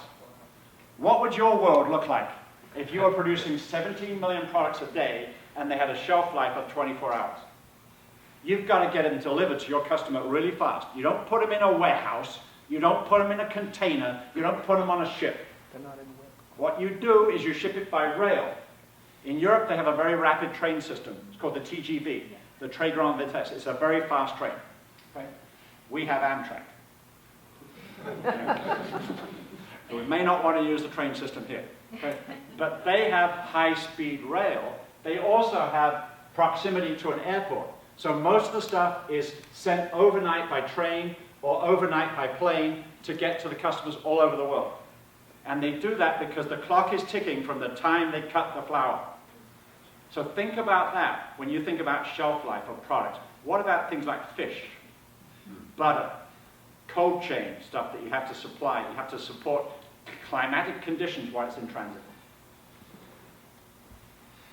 What would your world look like if you were producing 17 million products a day and they had a shelf life of 24 hours? You've got to get them delivered to your customer really fast. You don't put them in a warehouse. You don't put them in a container. You don't put them on a ship. What you do is you ship it by rail. In Europe, they have a very rapid train system. It's called the TGV, the Train Grand Vitesse. It's a very fast train. Okay? We have Amtrak. We may not want to use the train system here. Okay? But they have high-speed rail. They also have proximity to an airport. So most of the stuff is sent overnight by train or overnight by plane to get to the customers all over the world. And they do that because the clock is ticking from the time they cut the flower. So think about that when you think about shelf life of products. What about things like fish, butter, cold chain stuff that you have to supply? You have to support climatic conditions while it's in transit.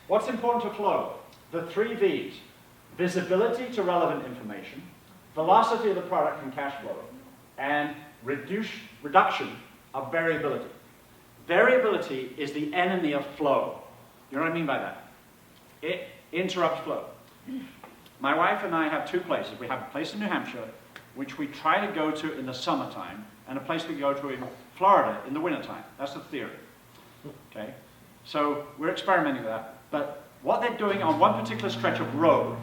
What's important to flow? The 3 V's. Visibility to relevant information, velocity of the product and cash flow, and reduction of variability. Variability is the enemy of flow. You know what I mean by that? It interrupts flow. My wife and I have 2 places. We have a place in New Hampshire, which we try to go to in the summertime, and a place we go to in Florida in the wintertime. That's the theory. Okay? So we're experimenting with that. But what they're doing on one particular stretch of road,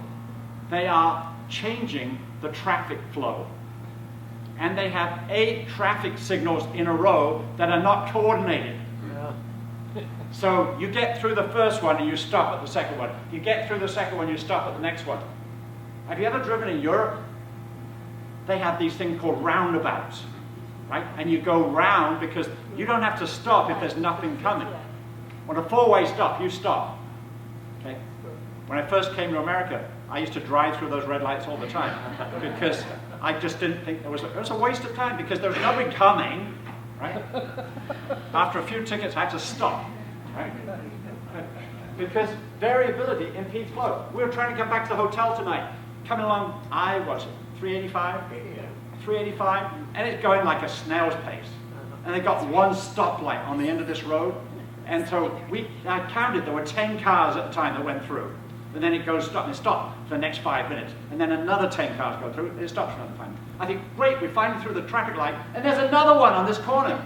they are changing the traffic flow. And they have 8 traffic signals in a row that are not coordinated. Yeah. So you get through the first one and you stop at the second one. You get through the second one, you stop at the next one. Have you ever driven in Europe? They have these things called roundabouts, right? And you go round because you don't have to stop if there's nothing coming. On a 4-way stop, you stop. Okay? When I first came to America, I used to drive through those red lights all the time because I just didn't think it was a waste of time because there was nobody coming, right? After a few tickets, I had to stop, right? Because variability impedes flow. We were trying to come back to the hotel tonight, coming along, 385? 385, and it's going like a snail's pace. And they got one stoplight on the end of this road, and so I counted, there were 10 cars at a time that went through. And then it goes stop, and it stopped for the next 5 minutes. And then another 10 cars go through, and it stops for another 5 minutes. I think, great, we're finally through the traffic light, and there's another one on this corner.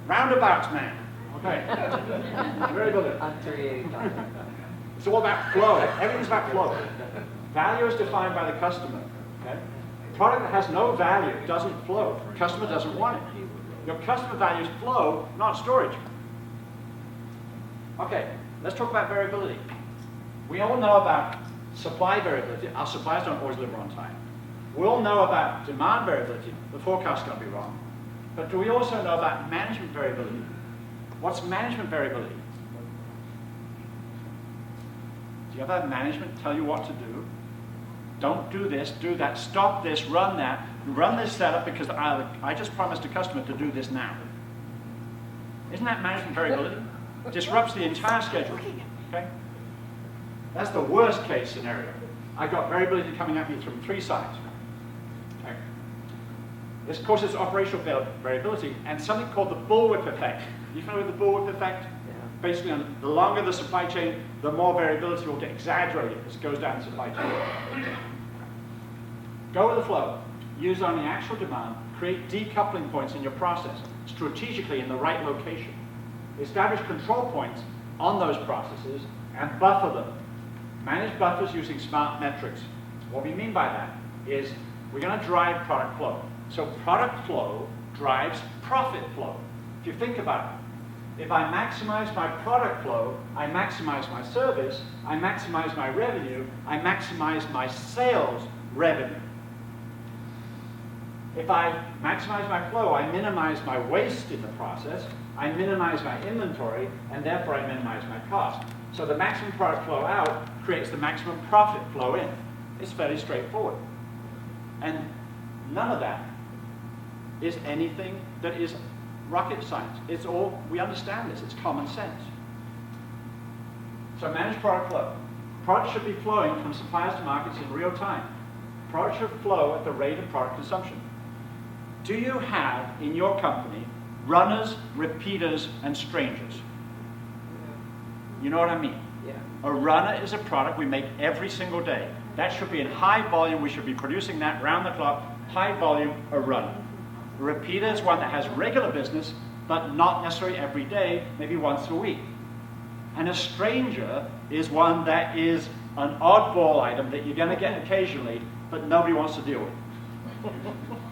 Roundabouts, man. Okay. Very good. On 385. It's all about flow. Everything's about flow. Value is defined by the customer. Okay? Product that has no value doesn't flow. Customer doesn't want it. Your customer values flow, not storage. Okay, let's talk about variability. We all know about supply variability. Our suppliers don't always deliver on time. We all know about demand variability. The forecast's going to be wrong. But do we also know about management variability? What's management variability? Do you ever have management tell you what to do? Don't do this, do that, stop this, run that, run this setup because I just promised a customer to do this now. Isn't that management variability? Disrupts the entire schedule. Okay? That's the worst case scenario. I've got variability coming at me from 3 sides. Okay? This causes operational variability and something called the bullwhip effect. Are you familiar with the bullwhip effect? Yeah. Basically, the longer the supply chain, the more variability will get exaggerated as it goes down the supply chain. Go with the flow. Use only actual demand. Create decoupling points in your process, strategically in the right location. Establish control points on those processes and buffer them. Manage buffers using smart metrics. What we mean by that is we're going to drive product flow. So product flow drives profit flow. If you think about it, If I maximize my product flow, I maximize my service, I maximize my revenue, I maximize my sales revenue. If I maximize my flow, I minimize my waste in the process, I minimize my inventory, and therefore I minimize my cost. So the maximum product flow out creates the maximum profit flow in. It's fairly straightforward. And none of that is anything that is rocket science. It's all, we understand this, it's common sense. So manage product flow. Products should be flowing from suppliers to markets in real time. Products should flow at the rate of product consumption. Do you have in your company runners, repeaters, and strangers? You know what I mean? Yeah. A runner is a product we make every single day. That should be in high volume. We should be producing that round the clock. High volume, a runner. A repeater is one that has regular business, but not necessarily every day, maybe once a week. And a stranger is one that is an oddball item that you're going to get occasionally, but nobody wants to deal with.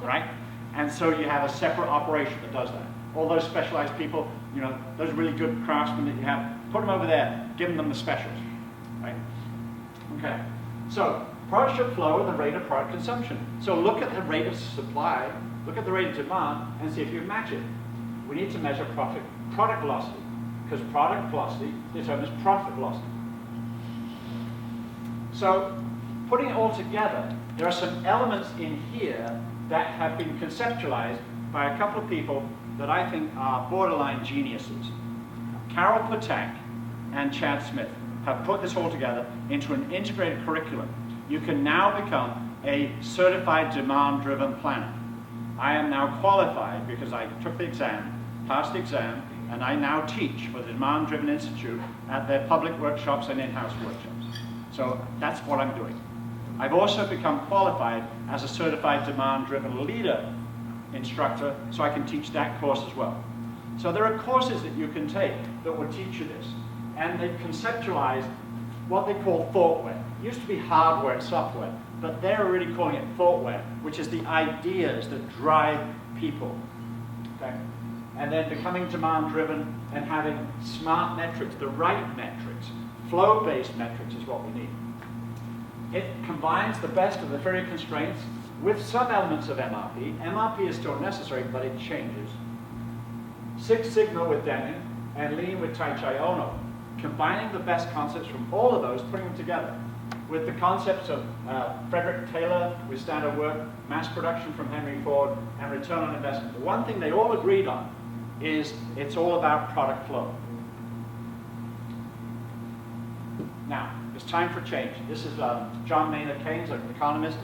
Right? And so you have a separate operation that does that. All those specialized people, you know, those really good craftsmen that you have, put them over there, give them the specials. Right? Okay. So, products should flow at the rate of product consumption. So look at the rate of supply, look at the rate of demand, and see if you can match it. We need to measure product velocity, because product velocity determines profit velocity. So, putting it all together, there are some elements in here that have been conceptualized by a couple of people that I think are borderline geniuses. Carol Patak and Chad Smith have put this all together into an integrated curriculum. You can now become a certified demand-driven planner. I am now qualified because I took the exam, passed the exam, and I now teach for the Demand Driven Institute at their public workshops and in-house workshops. So that's what I'm doing. I've also become qualified as a certified demand-driven leader instructor, so I can teach that course as well. So there are courses that you can take that will teach you this. And they've conceptualized what they call thoughtware. It used to be hardware and software, but they're really calling it thoughtware, which is the ideas that drive people. Okay? And then becoming demand-driven and having smart metrics, the right metrics. Flow-based metrics is what we need. It combines the best of the theory of constraints with some elements of MRP. MRP is still necessary, but it changes. Six Sigma with Deming and Lean with Tai-Chi Ono. Combining the best concepts from all of those, putting them together with the concepts of Frederick Taylor with standard work, mass production from Henry Ford, and return on investment. The one thing they all agreed on is it's all about product flow. Now, it's time for change. This is John Maynard Keynes, an economist.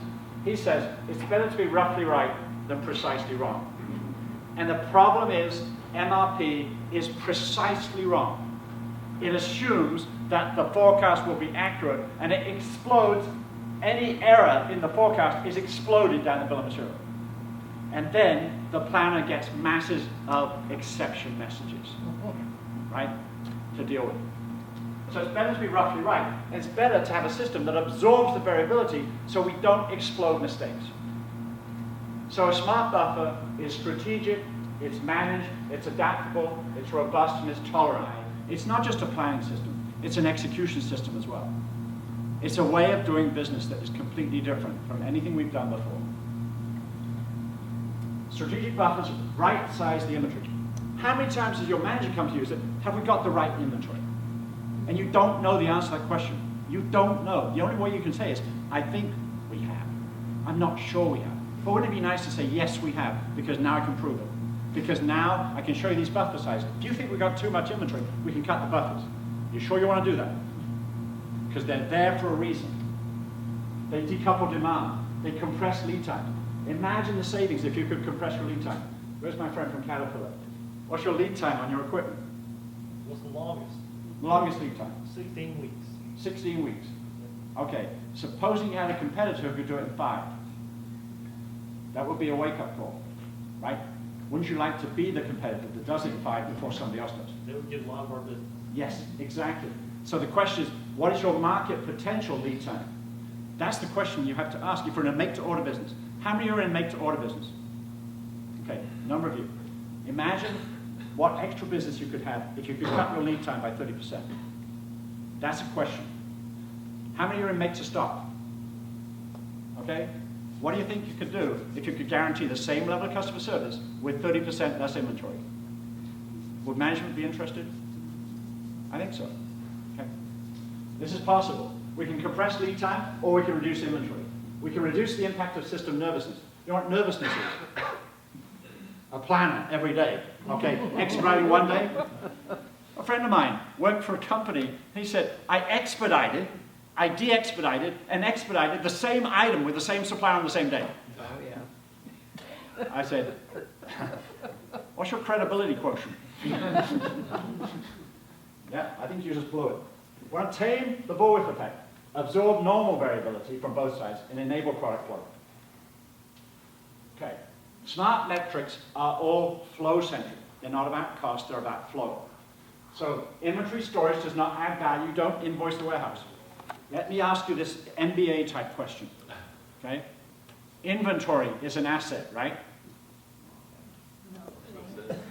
He says, it's better to be roughly right than precisely wrong. And the problem is, MRP is precisely wrong. It assumes that the forecast will be accurate, and it explodes. Any error in the forecast is exploded down the bill of material. And then the planner gets masses of exception messages, right, to deal with. So it's better to be roughly right. And it's better to have a system that absorbs the variability so we don't explode mistakes. So a smart buffer is strategic, it's managed, it's adaptable, it's robust, and it's tolerant. It's not just a planning system, it's an execution system as well. It's a way of doing business that is completely different from anything we've done before. Strategic buffers right-size the inventory. How many times does your manager come to you and say, have we got the right inventory? And you don't know the answer to that question. You don't know. The only way you can say is, I think we have. I'm not sure we have. But wouldn't it be nice to say, yes, we have, because now I can prove it. Because now I can show you these buffer sizes. Do you think we've got too much inventory? We can cut the buffers. You sure you want to do that? Because they're there for a reason. They decouple demand. They compress lead time. Imagine the savings if you could compress your lead time. Where's my friend from Caterpillar? What's your lead time on your equipment? What's the longest? Longest lead time? 16 weeks. 16 weeks. Okay, supposing you had a competitor who could do it in 5. That would be a wake-up call, right? Wouldn't you like to be the competitor that does it in 5 before somebody else does? They would get a lot of our business. Yes, exactly. So the question is, what is your market potential lead time? That's the question you have to ask if you're in a make-to-order business. How many are in make-to-order business? Okay, a number of you. Imagine what extra business you could have if you could cut your lead time by 30%? That's a question. How many are in make to stock? Okay? What do you think you could do if you could guarantee the same level of customer service with 30% less inventory? Would management be interested? I think so. Okay. This is possible. We can compress lead time, or we can reduce inventory. We can reduce the impact of system nervousness. You know what nervousness is? A planner every day. Okay, expediting one day. A friend of mine worked for a company. He said, I de-expedited, and expedited the same item with the same supplier on the same day. Oh, yeah. I said, what's your credibility quotient? Yeah, I think you just blew it. We want to tame the bullwhip effect, absorb normal variability from both sides, and enable product flow. Okay. Smart metrics are all flow-centric. They're not about cost, they're about flow. So inventory storage does not add value, don't invoice the warehouse. Let me ask you this MBA type question. Okay? Inventory is an asset, right?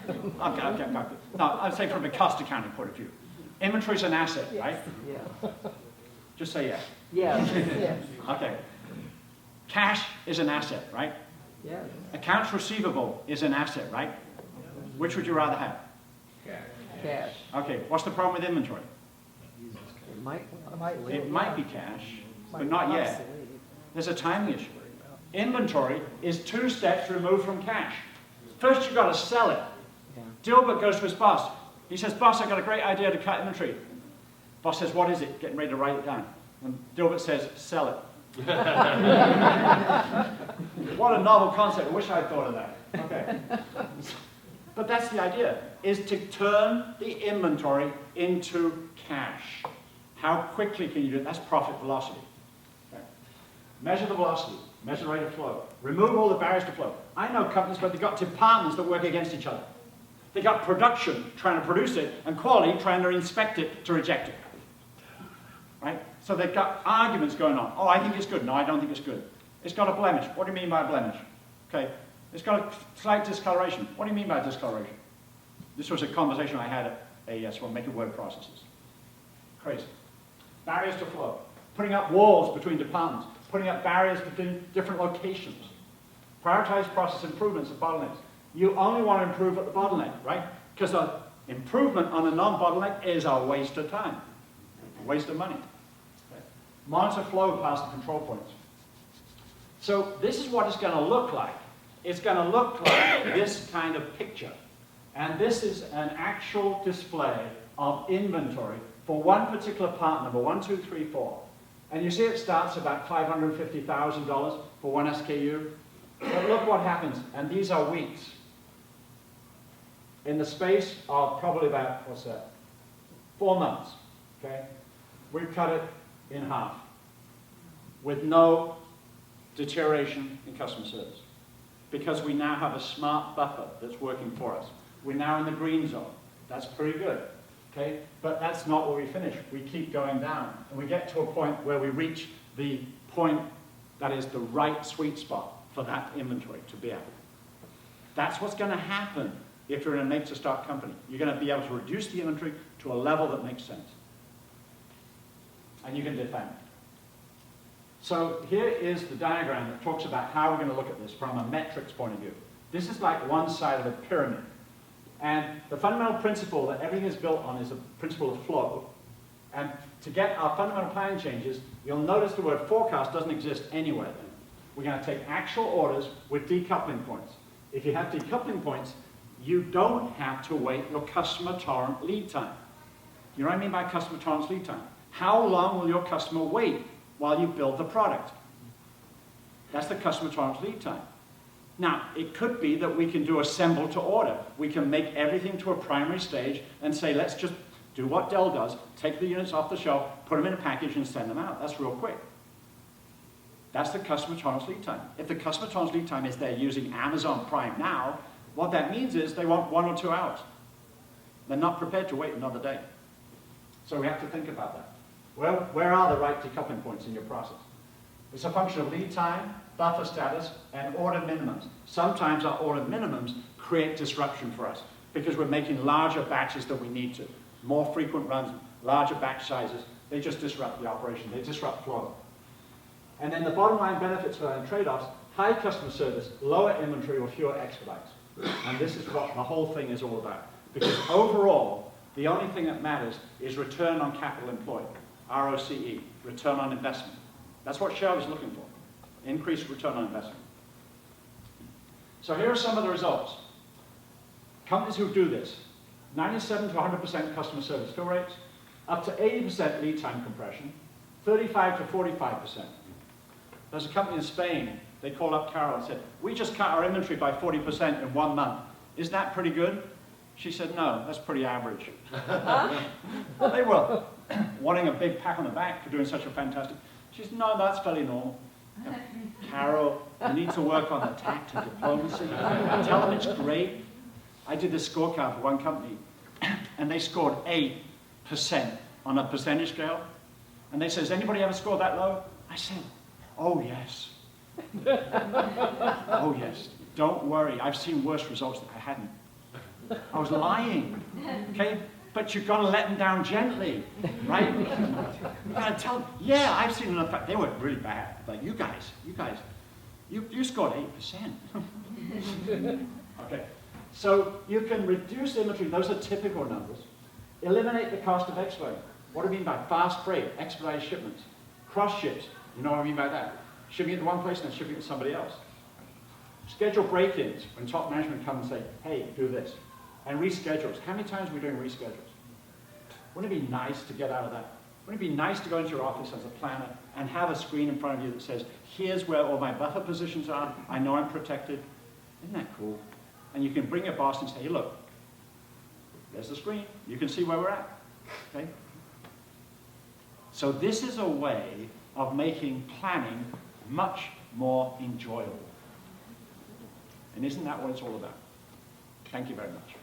Okay. No, I'd say from a cost accounting point of view. Inventory is an asset, right? Yeah. Just say yes. Yes. Yes. Okay. Cash is an asset, right? Yes. Accounts receivable is an asset, right? Which would you rather have? Cash. Okay, what's the problem with inventory? It Might be cash, but not yet. There's a timing issue. Inventory is 2 steps removed from cash. First, you've got to sell it. Yeah. Dilbert goes to his boss. He says, boss, I've got a great idea to cut inventory. Boss says, what is it? Getting ready to write it down. And Dilbert says, sell it. What a novel concept. I wish I'd thought of that. Okay. But that's the idea, is to turn the inventory into cash. How quickly can you do it? That's profit velocity. Okay. Measure the velocity. Measure the rate of flow. Remove all the barriers to flow. I know companies where they've got departments that work against each other. They've got production trying to produce it and quality trying to inspect it to reject it. Right? So they've got arguments going on. Oh, I think it's good. No, I don't think it's good. It's got a blemish. What do you mean by a blemish? Okay. It's got a slight discoloration. What do you mean by discoloration? This was a conversation I had at AES when making word processes. Crazy. Barriers to flow. Putting up walls between departments. Putting up barriers between different locations. Prioritize process improvements at bottlenecks. You only want to improve at the bottleneck, right? Because an improvement on a non-bottleneck is a waste of time. A waste of money. Okay. Monitor flow past the control points. So this is what it's going to look like. It's going to look like this kind of picture. And this is an actual display of inventory for one particular part number, 1, 2, 3, 4. And you see it starts about $550,000 for one SKU. But look what happens, and these are weeks. In the space of probably about, 4 months, okay? We've cut it in half with no deterioration in customer service because we now have a smart buffer that's working for us. We're now in the green zone. That's pretty good, okay? But that's not where we finish. We keep going down, and we get to a point where we reach the point that is the right sweet spot for that inventory to be at. That's what's going to happen if you're in a make-to-stock company. You're going to be able to reduce the inventory to a level that makes sense. And you can defend it. So here is the diagram that talks about how we're going to look at this from a metrics point of view. This is like one side of a pyramid. And the fundamental principle that everything is built on is the principle of flow. And to get our fundamental planning changes, you'll notice the word forecast doesn't exist anywhere then. We're going to take actual orders with decoupling points. If you have decoupling points, you don't have to wait your customer tolerant lead time. You know what I mean by customer tolerance lead time? How long will your customer wait while you build the product? That's the customer tolerance lead time. Now, it could be that we can do assemble to order. We can make everything to a primary stage and say, let's just do what Dell does, take the units off the shelf, put them in a package and send them out. That's real quick. That's the customer tolerance lead time. If the customer tolerance lead time is they're using Amazon Prime now, what that means is they want 1 or 2 hours. They're not prepared to wait another day. So we have to think about that. Well, where are the right decoupling points in your process? It's a function of lead time, buffer status, and order minimums. Sometimes our order minimums create disruption for us. because we're making larger batches than we need to. More frequent runs, larger batch sizes, they just disrupt the operation, they disrupt flow. And then the bottom line benefits and trade-offs, high customer service, lower inventory or fewer expedites. And this is what the whole thing is all about. Because overall, the only thing that matters is return on capital employed, ROCE, return on investment. That's what Shell is looking for, increased return on investment. So here are some of the results. Companies who do this, 97 to 100% customer service fill rates, up to 80% lead time compression, 35 to 45%. There's a company in Spain, they called up Carol and said, we just cut our inventory by 40% in 1 month. Isn't that pretty good? She said, no, that's pretty average. They were wanting a big pat on the back for doing such a fantastic. She said, no, that's fairly normal. Carol, you need to work on the tact and diplomacy. Tell them it's great. I did this scorecard for one company, and they scored 8% on a percentage scale. And they said, has anybody ever scored that low? I said, oh, yes. Oh, yes. Don't worry. I've seen worse results that I hadn't. I was lying. Okay? But you've got to let them down gently, right? You've got to tell them, yeah, I've seen enough. They were really bad. But you guys, you scored 8%. Okay. So you can reduce inventory. Those are typical numbers. Eliminate the cost of expediting. What do I mean by fast freight, expedited shipments? Cross ships. You know what I mean by that? Shipping it to one place and then shipping it to somebody else. Schedule break-ins when top management come and say, hey, do this. And reschedules. How many times are we doing reschedules? Wouldn't it be nice to get out of that? Wouldn't it be nice to go into your office as a planner and have a screen in front of you that says, here's where all my buffer positions are, I know I'm protected. Isn't that cool? And you can bring your boss and say, hey, look, there's the screen. You can see where we're at. Okay? So this is a way of making planning much more enjoyable. And isn't that what it's all about? Thank you very much.